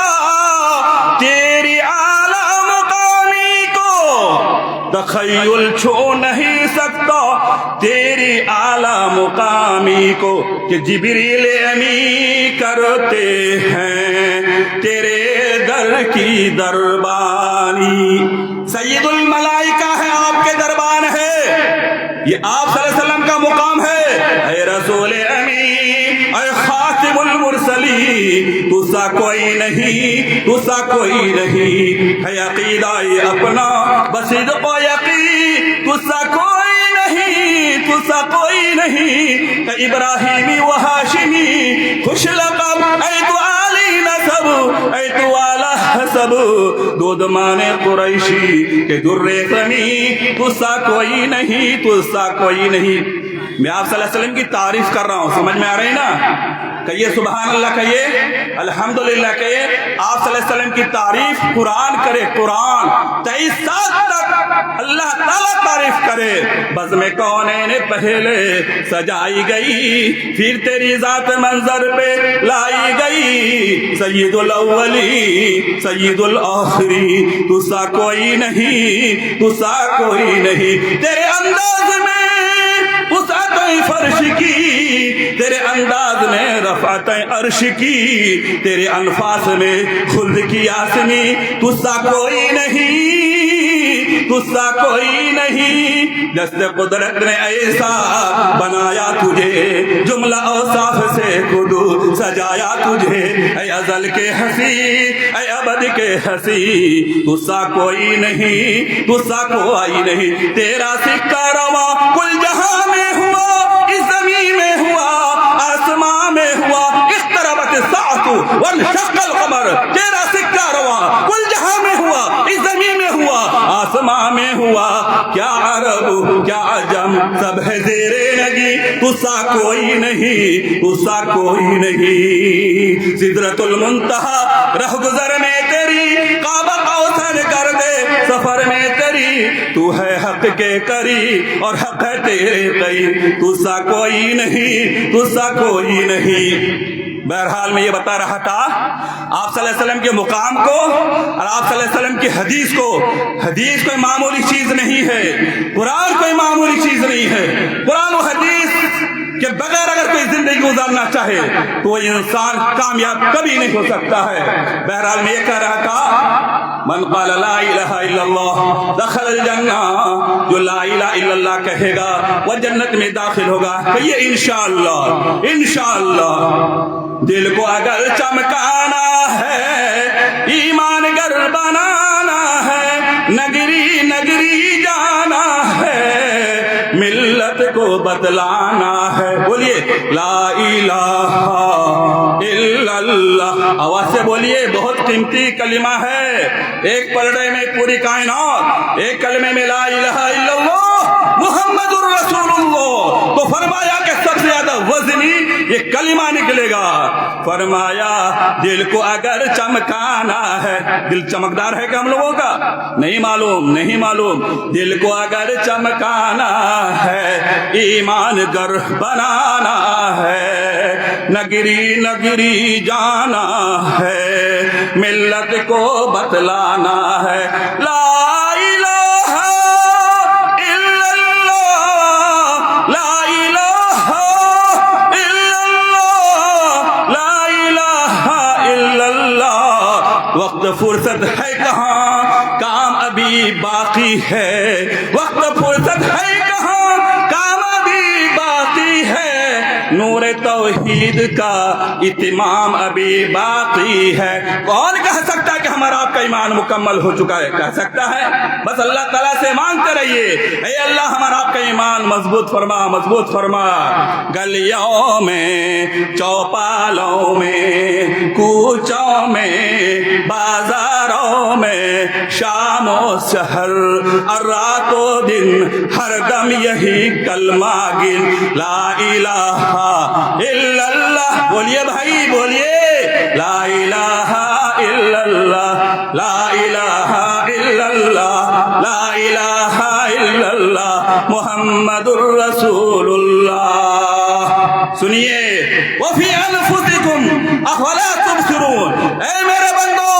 تیری اعلیٰ مقامی کو، تخیل چھو نہیں سکتا تیری اعلیٰ मुकामी को कि जिब्रील अमी करते हैं तेरे दर की दरबानी। सैयदुल मलाइका है, आपके दरबान है, ये आप सल्लल्लाहु अलैहि वसल्लम का मुकाम है। ऐ रसूल अमी, ऐ खातिमुल मुरसली, तुसा कोई नहीं, तुसा कोई नहीं है अकीदा अपना बसिद को यकीन, तुसा कोई नहीं, तुसा कोई नहीं का इब्राहिमी व हाशिमी खुश लक़ब ऐ तू आली नसब ऐ तू आला हसब दूध माने कुरैशी के दुर्रे कमी, तुसा कोई नहीं, तुसा कोई नहीं। मैं आप सल्लल्लाहु अलैहि वसल्लम की तारीफ कर रहा हूँ, समझ में आ रही ना? कहिए सुभान अल्लाह, कहिए अल्हम्दुलिल्लाह, कहिए आप सल्लल्लाहु अलैहि वसल्लम की तारीफ कुरान करे, कुरान 23 साल तक अल्लाह ताला तारीफ करे। बज़्म कौनैन पहले सजाई गई, फिर तेरी जात मंजर पे लाई गई। सय्यदुल अव्वली सय्यदुल आखिरी, तुसा कोई नहीं, तुसा कोई नहीं। तेरे अंदाज में वुसअत फर्श की, तेरे अंदाज में रफ़अत अर्श की, तेरे अल्फाज में खुल्द की आसमी, तुसा कोई नहीं, तुसा कोई नहीं। दस्ते कुदरत ने ऐसा बनाया तुझे, जुमला औसाफ से खुद सजाया तुझे। ऐ अज़ल के हंसी, ऐ अबद के हंसी, तुसा कोई नहीं, तुसा कोई नहीं। तेरा सिक्का रवा कुल जहां में हुआ, इस ज़मीन में हुआ, आसमां में हुआ। इक़्तरबत साअतु वन्शक़्क़ल क़मर, तेरा सिक्का रवा कुल जहां में हुआ, इस ज़मीन में हुआ, आसमां में हुआ। क्या अरब क्या अजम सब है ज़ेरे नगी, तुसा कोई नहीं, तुसा कोई नहीं। सिदरतुल मुंतहा रह गुज़र में तेरी, काबा कौसर कर दे सफर में तेरी। तू है हक के करी और हक है तेरे कई, तुसा कोई नहीं, तुसा कोई नहीं। बहरहाल मैं ये बता रहा था आप सल्लल्लाहु अलैहि वसल्लम के मुकाम को और आप सल्लल्लाहु अलैहि वसल्लम की हदीस को। हदीस कोई मामूली चीज नहीं है, कुरान कोई मामूली चीज नहीं है। कुरान और हदीस के बगैर अगर कोई जिंदगी गुजारना चाहे तो वो इंसान कामयाब कभी नहीं हो सकता है। बहरहाल मैं ये कह रहा था, मन क़ाल ला इलाहा इल्लल्लाह दखल जन्नह, जो ला इलाहा इल्लल्लाह कहेगा वह जन्नत में दाखिल होगा। कहिए इंशाअल्लाह, इंशाअल्लाह। दिल को अगर चमकाना है, ईमान गर बनाना है, नगरी नगरी जाना है, मिल्लत को बदलाना है। बोलिए ला इलाहा इल्लल्लाह, आवाज से बोलिए, बहुत कीमती कलिमा है। एक पलड़े में पूरी कायनात, एक कलमे में ला इलाहा इल्लल्लाह मुहम्मदुर रसूलुल्लाह। तो फरमाया कि सबसे ज्यादा वजनी ये कलिमा निकलेगा। फरमाया दिल को अगर चमकाना है, दिल चमकदार है क्या हम लोगों का? नहीं मालूम, नहीं मालूम। दिल को अगर चमकाना है, ईमान गर बनाना है, नगरी नगरी जाना है, मिल्लत को बतलाना है। ला इलाहा इल्लल्लाह, ला इलाहा इल्लल्लाह, ला इलाहा इल्लल्लाह। वक्त फुर्सत है कहाँ, काम अभी बाकी है। वक्त फुर्सत है कहाँ, काम अभी बाकी है। नूर तौहीद का इत्माम अभी बाकी है। कौन कह सकता है कि हमारा आपका ईमान मुकम्मल हो चुका है? कह सकता है? बस अल्लाह ताला से मांगते रहिए, ऐ अल्लाह हमारा आपका ईमान मजबूत फरमा, मजबूत फरमा। गलियों में, चौपालों में, कूचों में, बाजारों में, शामों शहर और रातों दिन हर दम यही कलमा गिन, ला इलाहा इल्लल्लाह। बोलिए भाई, बोलिए ला इलाहा इल्लल्लाह, ला इलाहा इल्लल्लाह, ला इलाहा इल्लल्लाह मुहम्मदुर रसूलुल्लाह। सुनिए, वफी अनफुसिकुम अफला तुबसिरून, ऐ मेरे बंदो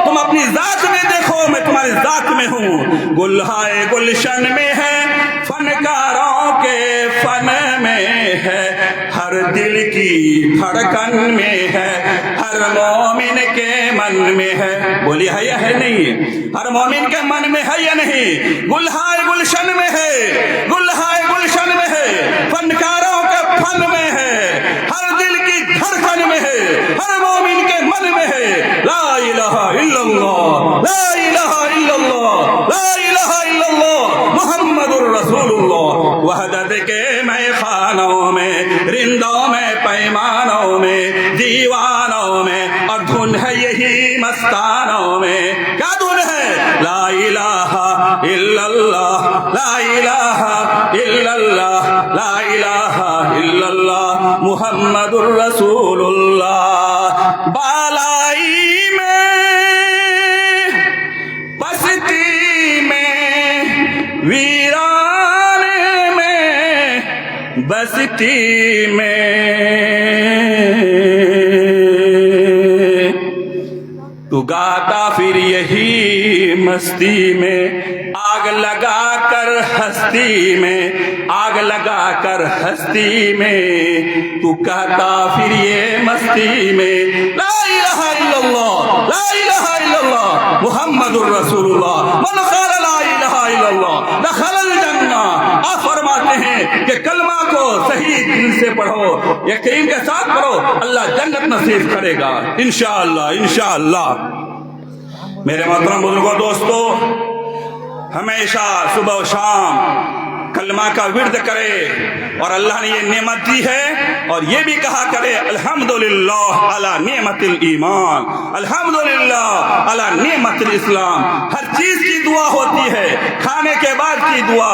तुम अपनी जात में देखो, मैं तुम्हारी जात में हूँ। गुल्हाए गुलशन में है, फनकारों के फन में है, की धड़कन में है, हर मोमिन के मन में है। बोली है या है नहीं? हर मोमिन के मन में है या नहीं? गुलहाय गुलशन में है, गुलहाय गुलशन में है, फनकारों के फन में है, हर दिल की धड़कन में है, हर मोमिन के मन में है। ला इलाहा इल्लल्लाह, ला इलाहा इल्लल्लाह, ला इलाहा इल्लल्लाह, मुहम्मदुर रसूलुल्लाह। वहदत के मैं खानों में, रिंदों में, पैमानों में, दीवानों में, और धुन है यही मस्तानों में। क्या धुन है? ला इलाहा इल्लल्लाह, ला इलाहा इल्लल्लाह, ला इलाहा इल्लल्लाह, मुहम्मदुर रसूलुल्लाह। बालाई में, बस्ती में, वीराने में, बस्ती में, तू गाता फिर यही मस्ती में, आग लगा कर हस्ती में, आग लगा कर हस्ती में, तू कहता फिर ये मस्ती में। ला इलाहा इल्लल्लाह, ला इलाहा इल्लल्लाह, मुहम्मदुर रसूलुल्लाह। मन क़ाल ला इलाहा इल्लल्लाह दखलल जन्नह। आप फरमाते हैं कि कलमा को सही दिल से पढ़ो, यकीन के साथ पढ़ो, अल्लाह जन्नत नसीब करेगा इंशाअल्लाह, इंशाअल्लाह। मेरे मोहतरम बुजुर्गों, दोस्तों, हमेशा सुबह और शाम कलमा का विर्द करे, और अल्लाह ने ये नेमत दी है, और ये भी कहा करे अल्हम्दुलिल्लाह अला नेमतिल ईमान, अल्हम्दुलिल्लाह अला नेमतिल इस्लाम। हर चीज की दुआ होती है, खाने के बाद की दुआ,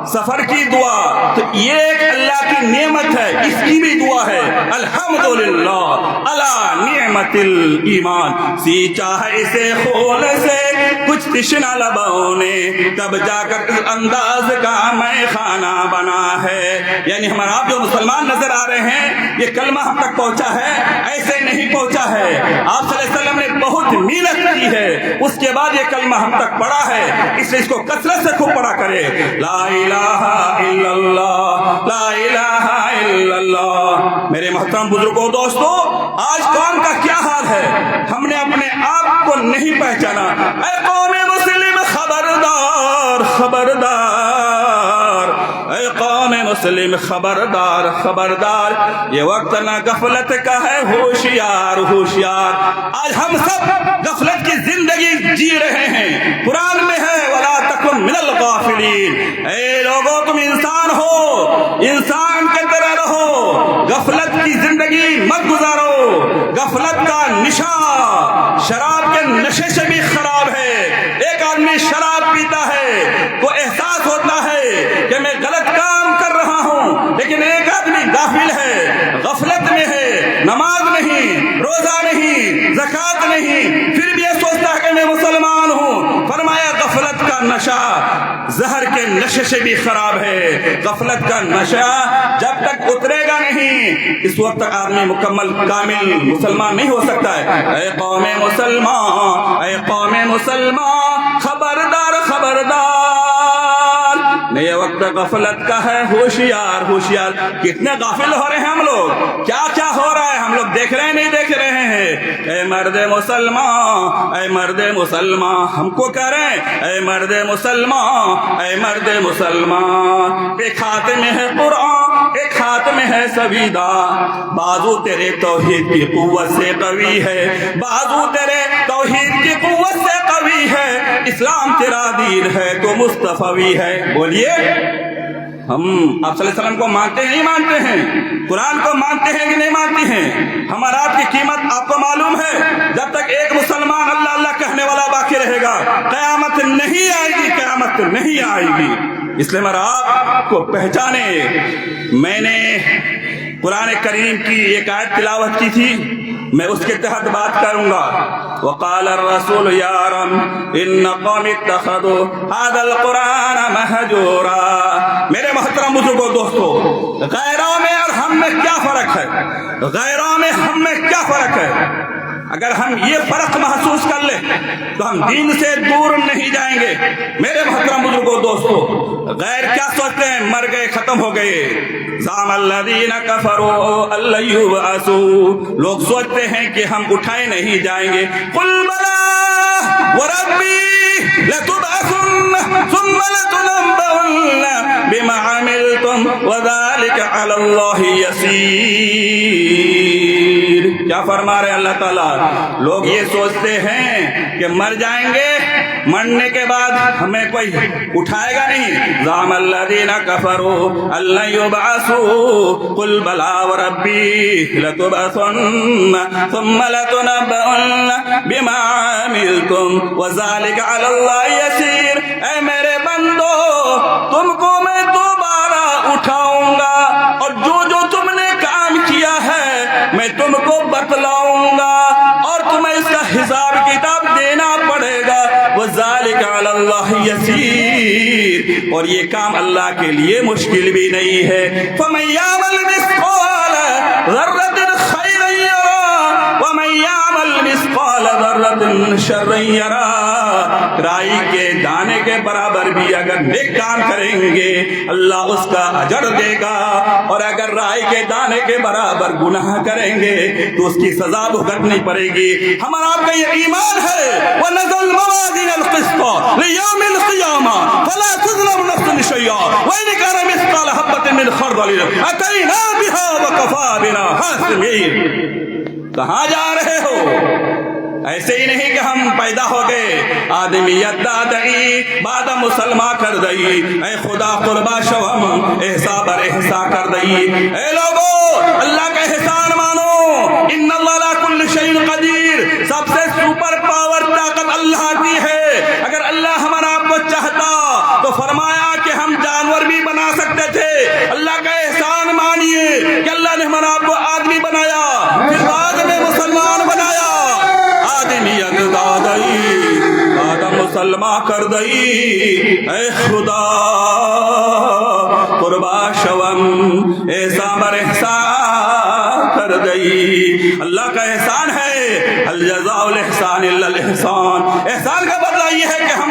सफर की दुआ, तो ये एक अल्लाह की नेमत है, इसकी भी दुआ है अल्हम्दुलिल्लाह अला नेमतिल ईमान। सींचा है इसे खून से कुछ तिश्ना लबों ने, तब जाकर इस अंदाज का मैं खाना बना है। यानी हमारा आप जो मुसलमान नजर आ रहे हैं, ये कलमा हम तक पहुंचा है, ऐसे नहीं पहुंचा है। आप सल्लल्लाहु अलैहि वसल्लम ने बहुत मेहनत की है, उसके बाद ये कलमा हम तक पढ़ा है, इसलिए इसको कसरत से खूब पढ़ा करे। ला इलाहा इल्लल्लाह, ला इलाहा इल्लल्लाह। मेरे मोहतरम बुजुर्गों, दोस्तों, आज कौम का क्या हाल है, हमने अपने आप को नहीं पहचाना। ऐ कौमे मुस्लिम खबरदार, खबरदार, ऐ कौमे मुस्लिम खबरदार, खबरदार, ये वक्त ना गफलत का है, होशियार, होशियार। आज हम सब गफलत की जिंदगी जी रहे हैं। कुरान में है वला तकुन मिनल गाफिलीन। ऐ लोगों, तुम इंसान हो, इंसान के तरह रहो, गफलत की जिंदगी मत गुजारो। गफलत का निशा शराब के नशे से भी खराब है। एक आदमी शराब पीता है तो एहसास होता है कि मैं गलत काम कर रहा हूं, लेकिन एक आदमी गाफिल है, गफलत में है, नमाज नहीं, रोजा नहीं, ज़कात नहीं, फिर भी ये सोचता है कि मैं मुसलमान हूं। फरमाया गफलत का नशा जहर के नशे से भी खराब है। गफलत का नशा जब तक उतरेगा नहीं, इस वक्त तक आदमी मुकम्मल कामिल मुसलमान नहीं हो सकता है। ऐ कौमे मुसलमान, ऐ कौमे मुसलमान, खबरदार, खबरदार, ये वक्त गफलत का है, होशियार, होशियार। कितने गाफिल हो रहे हैं हम लोग, क्या क्या हो रहा है हम लोग देख रहे हैं, नहीं देख रहे हैं। ऐ मर्दे मुसलमान, ऐ मर्दे मुसलमान, हमको करें ऐ मर्दे मुसलमान, ऐ मर्दे मुसलमान। एक हाथ में है कुरान, एक हाथ में है सवीदा, बाजू तेरे तौहीद की कुव्वत से कवी है, बाजू तेरे तौहीद की कुव्वत से कवी है। इस्लाम तेरा दीन है तो मुस्तफवी है। बोलिए, हम आप सल्लल्लाहु अलैहि वसल्लम को मानते हैं, नहीं मानते हैं? कुरान को मानते हैं कि नहीं मानते हैं? हमारा आपकी कीमत आपको मालूम है। जब तक एक मुसलमान अल्लाह अल्लाह कहने वाला बाकी रहेगा, कयामत नहीं आएगी, कयामत नहीं आएगी। इसलिए हमारा आपको पहचाने। मैंने कुरान करीम की एक आयत तिलावत की थी, मैं उसके तहत बात करूंगा। वक़ाल रसूल यारम इन्न कौमी इत्तखदू हादल कुरान महजूरा। मेरे मोहतरम बुजुर्गों, दोस्तों, गैरों में और हम में क्या फर्क है? गैरों में हम में क्या फर्क है? अगर हम ये फर्क महसूस कर ले तो हम दीन से दूर नहीं जाएंगे। मेरे मोहतरम बुजुर्गों, दोस्तों, गैर क्या सोचते हैं? मर गए, खत्म हो गए। ज़ामल्लज़ीना कफ़रू अल्ला युबअसू, लोग सोचते हैं कि हम उठाए नहीं जाएंगे। कुल बला व रब्बी लतुबअसुन्न सुम्मा लतुनब्बउन्न बिमा अमिलतुम व ज़ालिका अलल्लाहि यसीर। क्या फरमा रहे अल्लाह ताला? लोग ये सोचते हैं कि मर जाएंगे, मरने के बाद हमें कोई उठाएगा नहीं। ज़ामल्लज़ीना कफ़रू अल्ला युबअसू कुल बला व रब्बी लतुबअसुन्न सुम्मा लतुनब्बउन्न बिमा अमिलतुम व ज़ालिका अलल्लाहि यसीर। ऐ मेरे बंदो, तुमको मैं दोबारा उठाऊंगा और जो जो तुमने काम किया है मैं तुमको बतलाऊंगा और तुम्हें इसका हिसाब किताब देना पड़ेगा। वज़ालिका अलल्लाहि यसीर, और ये काम अल्लाह के लिए मुश्किल भी नहीं है। फमन यअमल मिस्क़ाल ज़र्रतिन खैरन यरा वमन यअमल मिस्क़ाल ज़र्रतिन शर्रन यरा। राई के दाने के बराबर भी अगर नेक काम करेंगे अल्लाह उसका अजर देगा, और अगर राई के दाने के बराबर गुनाह करेंगे तो उसकी सजा भुगतनी पड़ेगी। हमारा आपका ये ईमान है। वनज़ल मवाज़ीनल क़िस्त लियौमिल क़ियामा फला तुज़लम नफ्सुन शैय्आ व इन कान मिस्क़ाल हब्बतिन मिन खर्दलिन अतैना बिहा व कफ़ा बिना हासिबीन। कहाँ जा रहे हो? ऐसे ही नहीं कि हम पैदा हो गए आदमियत दादई बाद मुसलमान कर दई। ऐ खुदा कुर्बा शवम एहसा बर एहसा कर दई। ऐ लोगो, अल्लाह का एहसान मानो। इन्नल्लाह अला कुल्लि शैइन कदीर, सबसे सुपर पावर ताकत अल्लाह की है। अगर अल्लाह हमारा आपको चाहता तो फरमाया कि हम जानवर भी बना सकते थे। अल्लाह का एहसान मानिए कि अल्लाह ने हमारा आपको आदमी बनाया, फिर बाद में मुसलमान बनाया। आदमियत दादई आदम मुसलमान कर दई। ऐ खुदा कुर्बा शवम ऐसा बर एहसा कर दई। अल्लाह का एहसान है। अल जज़ाउल एहसान इल्लल एहसान। एहसान का बदला ये है कि हम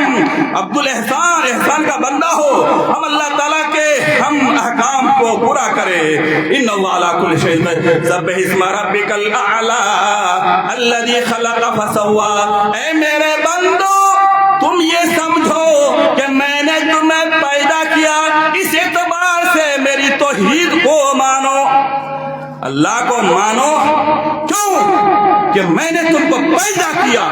अब्दुल एहसान, एहसान का बंदा हो, हम अल्लाह ताला के हम अहकाम को पूरा करें। इन्नल्लाह अला कुल्लि शैइन क़दीर। सब्बिह इस्म रब्बिकल अअला अल्लज़ी खलक़ फसव्वा। ऐ मेरे बंदो, तुम ये समझो कि मैंने तुम्हें पैदा किया, इस एतबार से मेरी तौहीद को मानो, अल्लाह को मानो। क्यों? कि मैंने तुमको पैदा किया।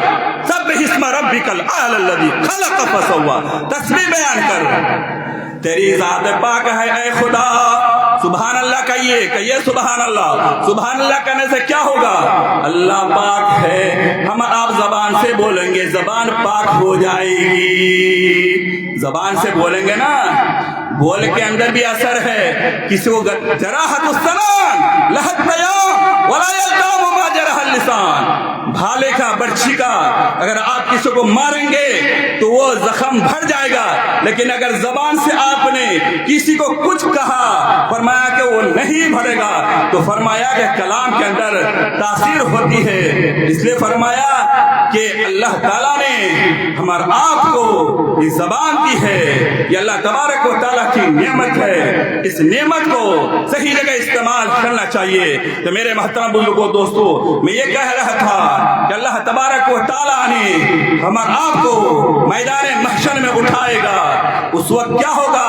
सब्बिह इस्म रब्बिकल अअला अल्लज़ी खलक़ फसव्वा। तस्बीह बयान कर, तेरी ज़ात पाक है ऐ खुदा। सुभान अल्लाह कहिए सुभान अल्लाह। सुभान अल्लाह कहने से क्या होगा? अल्लाह पाक है, हम आप जबान से बोलेंगे, जबान पाक हो जाएगी। जबान से बोलेंगे ना, बोल के अंदर भी असर है। किसी को जराहतुस्सनान लहत बयान वला यल्तामु मा जरहल लिसान। भाले का, बर्छी का अगर आप किसी को मारेंगे तो वो जख्म भर जाएगा, लेकिन अगर जबान से आपने किसी को कुछ कहा, फरमाया कि वो नहीं भरेगा, तो फरमाया कि कलाम के अंदर तासीर होती है। इसलिए फरमाया कि अल्लाह ताला ने हमारे आप को ये जबान दी है। ये अल्लाह तबारक व तआला की नेमत है। इस नेमत को सही जगह इस्तेमाल करना चाहिए। तो मेरे मोहतरम बुजुर्गों, दोस्तों, मैं ये कह रहा था कि अल्लाह तबारक व तआला ने हमारे आप को मैदान महशर में उठाएगा। उस वक्त क्या होगा?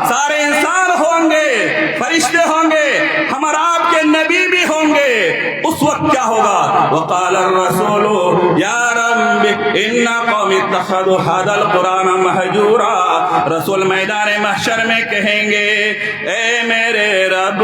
सारे इंसान होंगे, फरिश्ते होंगे, हमारे आपके नबी भी होंगे। उस वक्त क्या होगा? वक़ाल रसूलु या रब्बि इन्ना कौमी इत्तखज़ू हाज़ल कुरान महजूरा। रसूल मैदान महशर में कहेंगे, ए मेरे रब।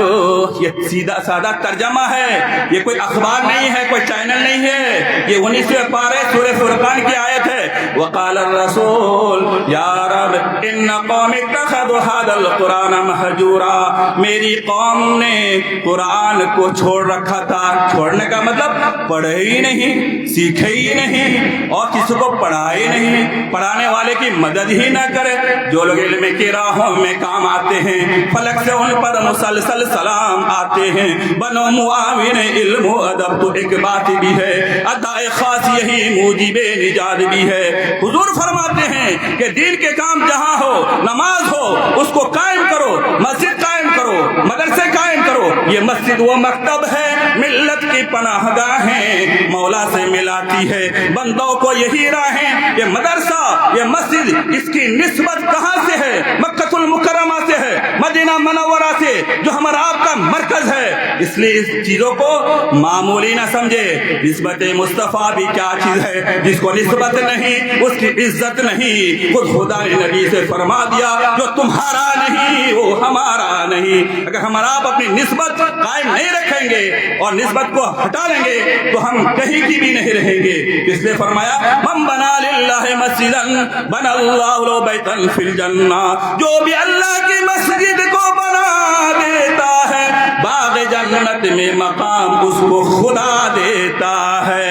ये सीधा सादा तर्जमा है, ये कोई अखबार नहीं है, कोई चैनल नहीं है। ये 19वें पारे सूरह फुरकान की आयत है। वक़ाल रसूल या रब इन इन्न कौम इत्तखज़ु हाज़ल कुरान महजूरा, मेरी कौम ने कुरान को छोड़ रखा था। छोड़ने का मतलब पढ़े ही नहीं, सीखे ही नहीं और किसी को पढ़ाए नहीं, पढ़ाने वाले की मदद ही न करे। जो लोग इल्म की राहों में काम आते हैं, फलक से उन पर मुसलसल सलाम आते हैं। बनो मुआविन इल्म व अदब तो एक बात भी है, अदाए खास यही मूजिबे निजात भी है। हुजूर फरमाते हैं कि दीन के काम जहाँ हो, नमाज हो, उसको कायम करो, मस्जिद कायम करो, मदरसे कायम करो। ये मस्जिद वो मकतब है, मिल्लत की पनाहगाहें मौला से मिलाती है बंदों को यही राहें। ये मदरसा, ये मस्जिद, इसकी निस्बत कहाँ से है? मक्कतुल मुकर्रमा से है, मदीना मनव्वरा से, जो हमारा आपका मरकज है। इसलिए इस चीजों को मामूली ना समझे। निस्बत मुस्तफा भी क्या चीज है? जिसको निस्बत नहीं उसकी इज्जत नहीं। खुद खुदा ने नबी से फरमा दिया, जो तुम्हारा नहीं वो हमारा नहीं। अगर हमारा आप अपनी निस्बत कायम नहीं रखेंगे और निस्बत को हटा लेंगे तो हम कहीं की भी नहीं रहेंगे। इसलिए फरमाया, मन बना लिल्लाहि मस्जिदन बनल्लाहु लहु बैतन फिल जन्नह, जो भी अल्लाह की मस्जिद को बना देता है, बाग जन्नत में मकाम उसको खुदा देता है।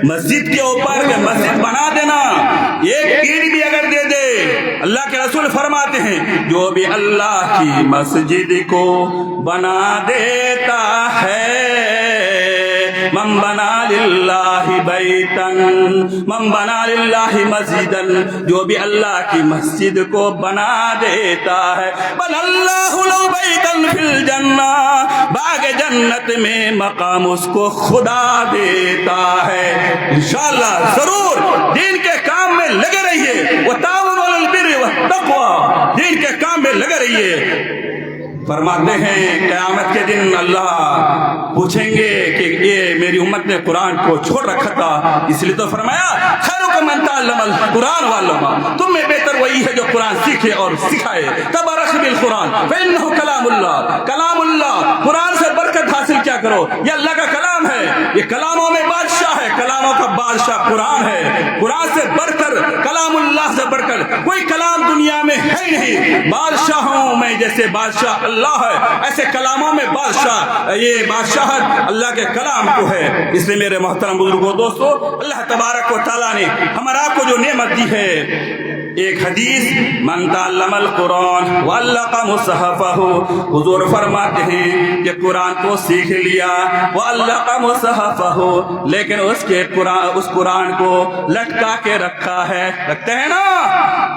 मस्जिद के ऊपर मस्जिद बना देना, एक ईंट भी अगर दे दे, अल्लाह के रसूल फरमाते हैं, जो भी अल्लाह की मस्जिद को बना देता है, मन बना लिल्लाहि बैतन, मन बना लिल्लाहि मस्जिदन, जो भी अल्लाह की मस्जिद को बना देता है, बनल्लाहु लहु बैतन फिल जन्नह, बाग जन्नत में मकाम उसको खुदा देता है। इंशाअल्लाह जरूर दीन के काम में लगे रहिए, व ताअवुनु अलल बिर्रि व तक़वा, दीन के काम में लगे रहिए। फरमाते हैं क़यामत के दिन अल्लाह पूछेंगे कि ये मेरी उम्मत ने कुरान को छोड़ रखा था, इसलिए तो फरमाया, खैरुकुम मन तअल्लमल कुरान व अल्लमा, तुम में बेहतर वही है जो कुरान सीखे और सिखाए। तबरक बिल कुरान फइन्नहु कलामुल्लाह, कलामुल्लाह, कुरान से बरकत हासिल क्या करो, ये अल्लाह का कलाम है, ये कलामों में बादशाह है, कलामों का बादशाह कुरान है। कुरान से बढ़कर, कलामुल्लाह से बढ़कर कोई कलाम दुनिया में है ही नहीं। बादशाहों में जैसे बादशाह अल्लाह है, ऐसे कलामों में बादशाह, ये बादशाहत अल्लाह के कलाम को है। इसलिए मेरे मोहतरम बुजुर्गों, दोस्तों, अल्लाह तबारक व तआला ने हमारा आपको जो नेमत दी है, एक हदीस, मन तअल्लमल कुरान व अल्लक़ा मुसहफ़हु, हुजूर फरमाते हैं कि कुरान को सीख लिया, व अल्लक़ा मुसहफ़हु, लेकिन उसके उस कुरान को लटका के रखा है। रखते हैं ना,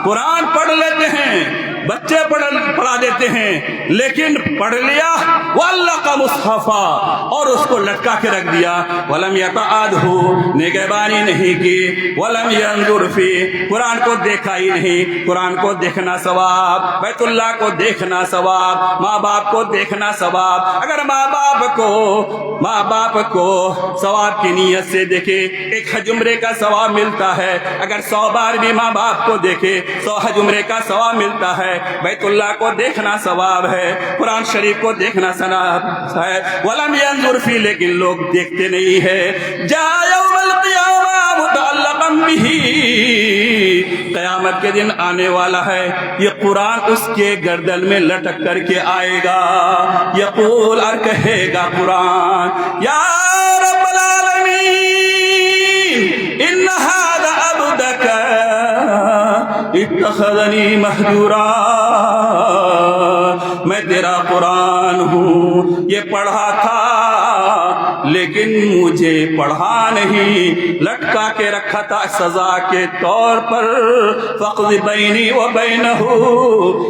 कुरान पढ़ लेते हैं, बच्चे पढ़ा देते हैं, लेकिन पढ़ लिया वल्लक़ा मुसहफ़ा और उसको लटका के रख दिया। वलम यतअदहु, निगहबानी नहीं की, वलम यंजुर फी, कुरान को देखा ही नहीं। कुरान को देखना सवाब, बैतुल्लाह को देखना सवाब, माँ बाप को देखना सवाब। अगर माँ बाप को सवाब की नीयत से देखे, एक हज उम्रे का सवाब मिलता है। अगर 100 बार भी माँ बाप को देखे, 100 हज उम्रे का सवाब मिलता है। बैतुल्लाह को देखना सवाब है, कुरान शरीफ को देखना सवाब है। वलम यंजुर फी, लेकिन लोग देखते नहीं है। जा यौमल क़ियामा मुतअल्लक़न बिही, क़यामत के दिन आने वाला है, ये कुरान उसके गर्दन में लटक करके आएगा। यक़ूल, और कहेगा कुरान, या रब्बल आलमीन, इन्न हाज़ा अब्दका इत्तख़ज़नी महजूरा, मैं तेरा कुरान हूँ, ये पढ़ा था लेकिन मुझे पढ़ा नहीं, लटका के रखा था सजा के तौर पर। फ़क़्ज़ि बैनी व बैनहु,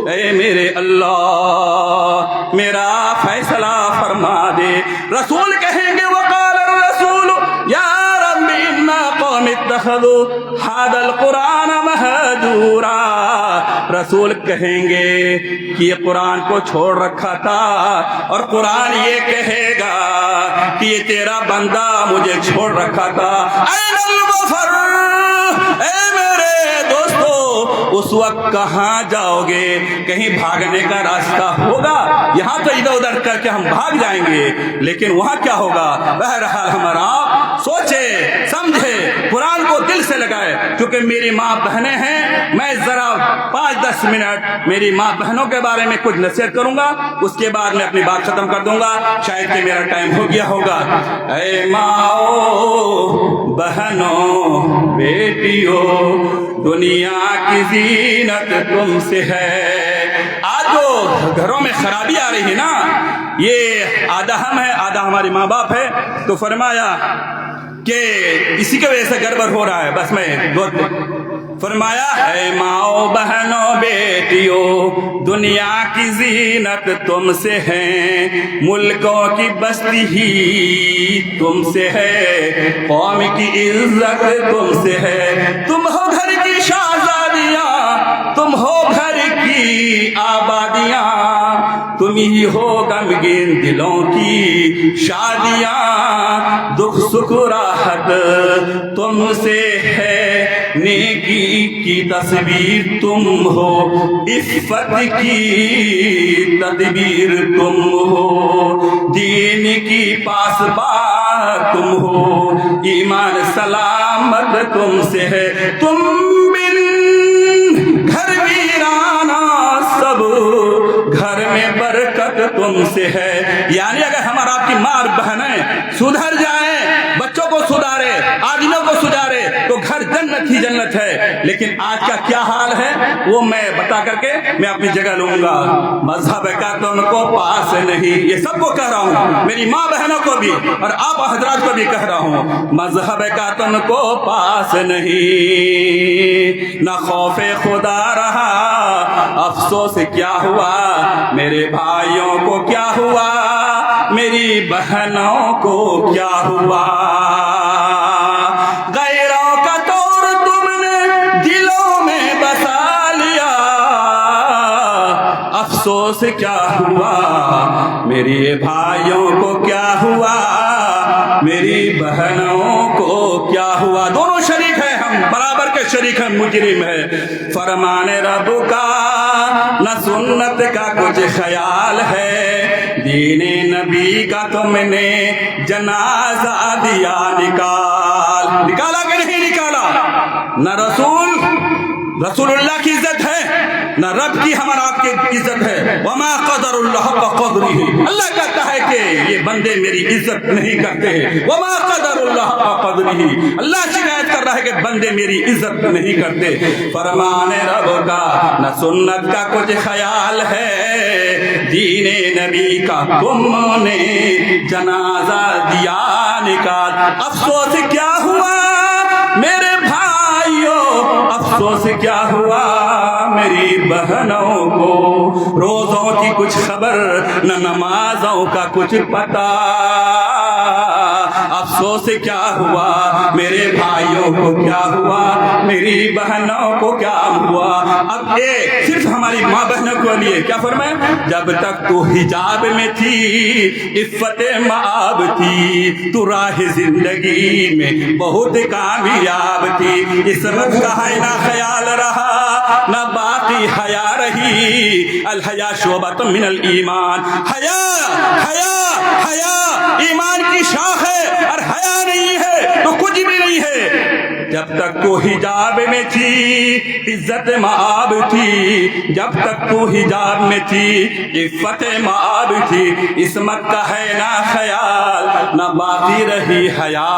ऐ मेरे अल्लाह मेरा फैसला फरमा दे। रसूल कहेंगे, वक़ाल रसूल या रब्बी इन्ना कौम इत्तख़ज़ू हाज़ल कुरान महजूरा, रसूल कहेंगे कि ये कुरान को छोड़ रखा था और कुरान ये कहेगा कि ये तेरा बंदा मुझे छोड़ रखा था। ऐनल वफ़र, ऐ मेरे दोस्तों, उस उस वक्त कहाँ जाओगे? कहीं भागने का रास्ता होगा? यहाँ तो इधर उधर करके हम भाग जाएंगे, लेकिन वहाँ क्या होगा? बहरहाल हमारा आप सोचे समझे, कुरान को दिल से लगाए। क्योंकि मेरी माँ बहनें हैं, मैं जरा 5-10 मिनट मेरी माँ बहनों के बारे में कुछ नसीहत करूंगा, उसके बाद मैं अपनी बात खत्म कर दूंगा। शायद कि मेरा टाइम हो गया होगा। ऐ माओ बहनों बेटियों, दुनिया की जीनत तुमसे है। आज जो घरों में खराबी आ रही है ना, ये आधा हम है, आधा हमारी माँ बाप है। तो फरमाया कि इसी की वजह से गड़बड़ हो रहा है। बस मैं फरमाया, है माओ बहनों बेटियों, दुनिया की जीनत तुमसे है, मुल्कों की बस्ती ही तुमसे है, कौम की इज्जत तुमसे है। तुम हो घर की शाहजादियाँ, तुम हो घर की आबादियाँ, तुम ही हो गमगीन दिलों की शादियाँ। दुख सुख राहत तुमसे है, नेकी की तस्वीर तुम हो, इफ़्फ़त की तदबीर तुम हो, दीन की पासबार तुम हो, ईमान सलामत तुमसे है। तुम बिन घर वीराना सब, घर में बरकत तुमसे है। यानी अगर हमारा आपकी माँ और बहनें सुधर जाए, बच्चों को सुधारे, आदमियों को सुधारे, तो घर जन्नत ही जन्नत है। लेकिन आज का क्या हाल है वो मैं बता करके मैं अपनी जगह लूंगा। मजहब का तुमको पास नहीं, ये सबको कह रहा हूँ, मेरी माँ बहनों को भी और आप हजरात को भी कह रहा हूँ। मजहब का तुमको पास नहीं, न खौफे खुदा रहा, अफसोस क्या हुआ मेरे भाइयों को, क्या हुआ मेरी बहनों को, क्या हुआ। गैरों का तौर तुमने दिलों में बसा लिया, अफसोस क्या हुआ मेरे भाइयों को, क्या हुआ मेरी बहनों को, क्या हुआ। दोनों शरीक है, हम बराबर के शरीक हैं, मुजरिम है। फरमाने रब का न सुन्नत का कुछ ख्याल है, दीने नबी का तुमने जनाजा दिया निकाला कि नहीं निकाला? न रसूलुल्लाह की इज्जत है, न रब की हमारा आपकी इज्जत है। वमा क़दरुल्लाह हक़्क़ क़द्रिही, अल्लाह कहता है कि ये बंदे मेरी इज्जत नहीं करते। वमा क़दरुल्लाह हक़्क़ क़द्रिही, अल्लाह शिकायत कर रहा है कि बंदे मेरी इज्जत नहीं करते। फरमाने रब का न सुन्नत का कुछ ख्याल है, दीने नबी का तुमने जनाजा दिया निकाल। अफसोस क्या हुआ मेरे भाइयों, अफसोस क्या हुआ मेरी बहनों को, रोजों की कुछ खबर न नमाजों का कुछ पता। अफसोस क्या हुआ मेरे भाइयों को, क्या हुआ मेरी बहनों को, क्या हुआ। अब ये सिर्फ हमारी माँ बहनों को लिए क्या फरमाए, जब तक तू हिजाब में थी इफ़्फ़त माब थी, तू राह जिंदगी में बहुत कामयाब थी। इस वक्त का है ना ख्याल रहा, न बाकी हया रही। अल हया शोबतुम मिनल ईमान, हया हया हया ईमान की शाख है, और हया नहीं है तो कुछ भी नहीं है। जब तक तू हिजाब में थी इज्जत माब थी, जब तक तू हिजाब में थी इफ़्फ़त माब थी। इस्मत का है ना ख्याल, न बाकी रही हया।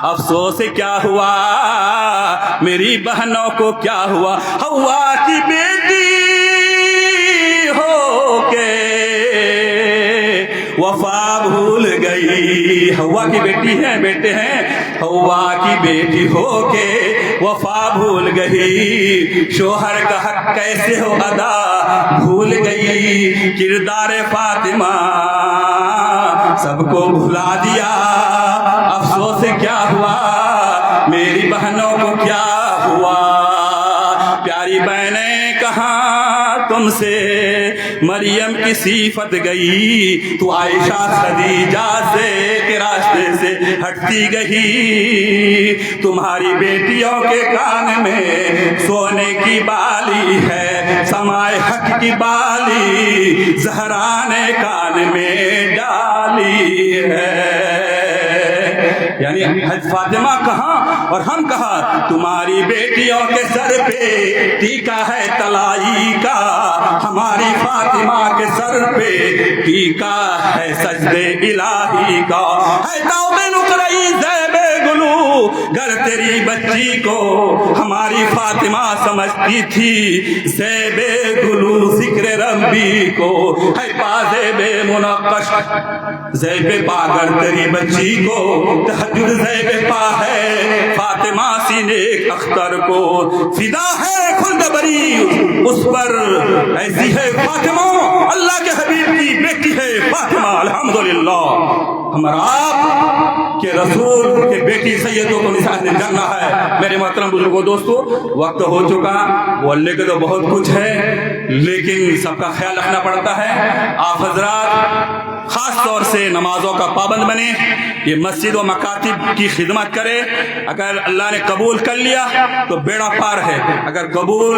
अफसोस क्या हुआ मेरी बहनों को, क्या हुआ। हवा की बेटी हो के वफा भूल गई, हवा की बेटी है, बेटे हैं, हवा की बेटी हो के वफा भूल गई। शोहर का हक कैसे हो अदा भूल गई, किरदार फातिमा सबको भुला दिया। अफसोस क्या हुआ मेरी बहनों को, क्या हुआ। प्यारी बहनें कहाँ तुमसे मरियम की सिफत गई, तू आयशा खदीजा से के रास्ते से हटती गई। तुम्हारी बेटियों के कान में सोने की बाली है, समाए हक की बाली ज़हरा ने कान में डाली है। यानी हज फातिमा कहाँ और हम कहाँ? तुम्हारी बेटियों के सर पे टीका है तलाई का, हमारी फातिमा के सर पे टीका है सजदे इलाही का। है तौबे नुकरई ज़ैबे गुलू, घर तेरी बच्ची को हमारी फातिमा समझती थी ज़ैबे गुलू ज़िक्र रब्बी को। है पाज़ेबे मुनक्कश ज़ैबे पागर तेरी बच्ची को, तहज्जुद ज़ैबे पा है फातिमा सीने अख्तर को। फिदा है खुल्द बरी उस पर, ऐसी है फातिमा अल्लाह के हबीब की बेटी है फातिमा। अल्हम्दुलिल्लाह हमारा आप के रसूल के बेटी सैयदों को निशान करना है। मेरे मोहतरम बुजुर्गों, दोस्तों, वक्त हो चुका, बोलने के तो बहुत कुछ है लेकिन सबका ख्याल रखना पड़ता है। आप हजरात खास तौर से नमाजों का पाबंद बने, ये मस्जिद व मकातिब की खिदमत करे। अगर अल्लाह ने कबूल कर लिया तो बेड़ा पार है, अगर कबूल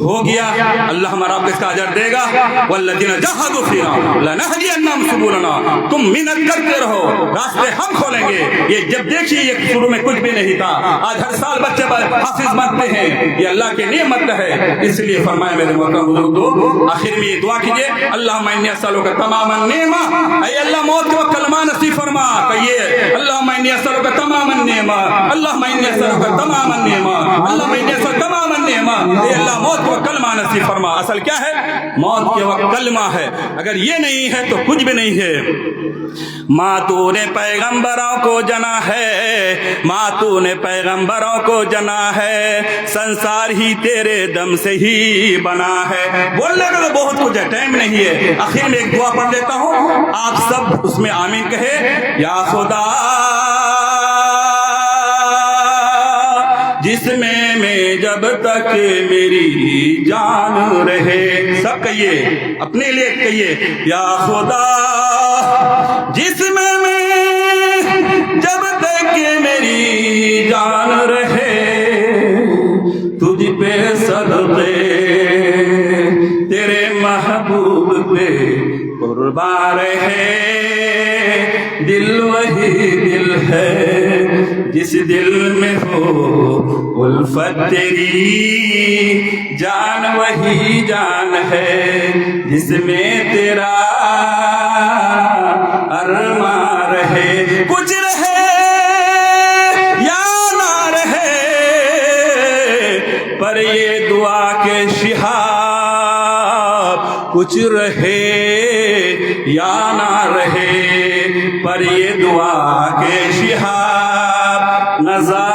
हो गया अल्लाह हमारा आपको इसका अजर देगा। वल्लज़ीना जहादू फ़ीना लनहदियन्नहुम सुबुलना, तुम मेहनत करते रहो, रास्ते हम खोलेंगे। ये जब देखिए ये शुरू में कुछ भी नहीं था, आज हर साल बच्चे हाफिज बनते हैं, ये अल्लाह की नेमत है। इसलिए फरमाया मेरे मोहतरम बुजुर्गों, आखिर में ये दुआ कीजिए, अल्लाहुम्मा इन्नी अस्अलुका तमामन नेमा, ऐ अल्लाह मौत के वक्त कलमा नसीब फरमा। कहिए अल्लाहुम्मा इन्नी अस्अलुका तमामन नेमा, अल्लाहुम्मा इन्नी अस्अलुका तमामन नेमा, अल्लाहुम्मा इन्नी अस्अलुका तमामन नेमा, ऐ अल्लाह मौत के वक्त कलमा नसीब फरमा। असल क्या है? मौत के वक्त कलमा है। अगर ये नहीं है तो कुछ भी नहीं है। माँ तूने पैगंबरों को जना है, माँ तूने पैगंबरों को जना है, संसार ही तेरे दम से ही बना है। बोलने का तो बहुत कुछ है, टाइम नहीं है। आखिर में एक दुआ पढ़ देता हूँ, आप सब उसमें आमीन कहे। या खुदा जिसमें मैं जब तक मेरी जान रहे, सब कहिए, अपने लिए कहिए। या खुदा जिसमें मैं जब तक मेरी जान रहे, तुझ पे सदक़े तेरे महबूब पे कुर्बान रहे। दिल वही दिल है जिस दिल में हो उल्फत तेरी, जान वही जान है जिसमें तेरा अरमान रहे। कुछ रहे या ना रहे, पर ये दुआ के शिहाब, कुछ रहे या ना रहे, पर ये दुआ के शिहाब, नज़ा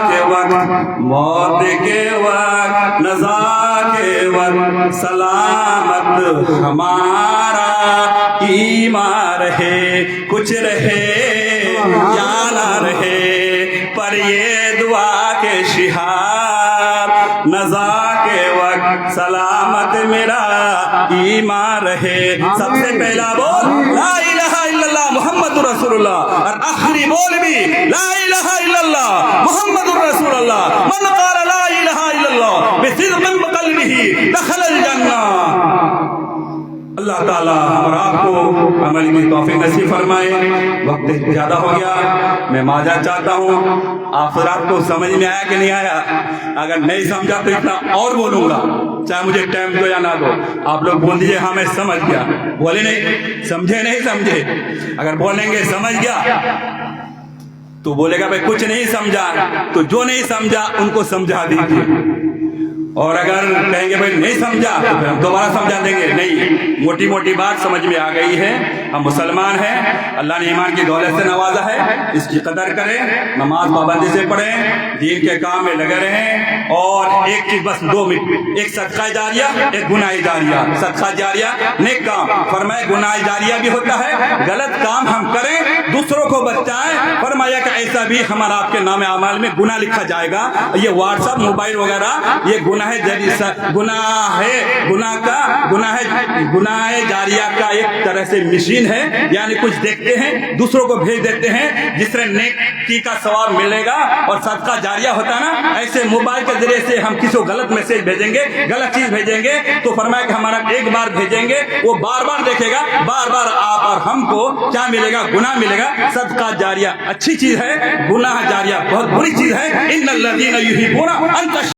के वक्त मौत के वक्त, नज़ा के वक्त सलामत हमारा ईमान रहे। कुछ रहे या ना रहे, पर ये दुआ के शिहाब, नज़ा के वक्त सलामत मेरा ईमान रहे। सबसे पहला बोल ला इलाहा इल्लल्लाह मुहम्मदुर रसूलुल्लाह, और आखिरी बोल भी ला इलाहा इल्लल्लाह मुहम्मदुर रसूलुल्लाह। मन क़ाला ला इलाहा इल्लल्लाह बिसिद्क़िन बिक़ल्बिही दख़लल जन्नह। अल्लाह ताला और आपको अमल की तौफीक नसीब फरमाए। वक्त ज़्यादा हो गया, मैं माज़रत चाहता हूँ। आप रात को समझ में आया कि नहीं आया? अगर नहीं समझा तो इतना और बोलूँगा, चाहे मुझे टाइम दो या ना दो। आप लोग बोल दीजिए हाँ मैं समझ गया, बोले नहीं समझे, नहीं समझे। अगर बोलेंगे समझ गया तो बोलेगा भाई कुछ नहीं समझा, तो जो नहीं समझा उनको समझा दीजिए। और अगर कहेंगे भाई नहीं समझा तो फिर हम दोबारा समझा देंगे। नहीं, मोटी मोटी बात समझ में आ गई है। हम मुसलमान हैं, अल्लाह ने ईमान की दौलत से नवाजा है, इसकी कदर करें, नमाज पाबंदी से पढ़ें, दीन के काम में लगे रहें। और एक चीज बस 2 मिनट, एक सदका जारिया, एक गुनाह जारिया। सदका जारिया नेक काम, फरमाए गुनाह जारिया भी होता है, गलत काम हम करें दूसरों को बचाएं, फरमाया कि ऐसा भी हमारा आपके नाम अमाल में गुनाह लिखा जाएगा। ये व्हाट्सएप मोबाइल वगैरह ये गुनाह गुनाह जारिया का एक तरह से मशीन है, यानी कुछ देखते हैं दूसरों को भेज देते हैं, जिस तरह नेकी का सवाब मिलेगा और सदका जारिया होता है ना, ऐसे मोबाइल के जरिए से हम किसी को गलत मैसेज भेजेंगे, गलत चीज भेजेंगे, तो फरमाया कि हमारा एक बार भेजेंगे वो बार बार देखेगा, बार बार आप और हमको क्या मिलेगा? गुनाह मिलेगा। सदका जारिया अच्छी चीज है, गुनाह जारिया बहुत बुरी चीज है। इन्नल्लज़ीना युहिब्बूना अन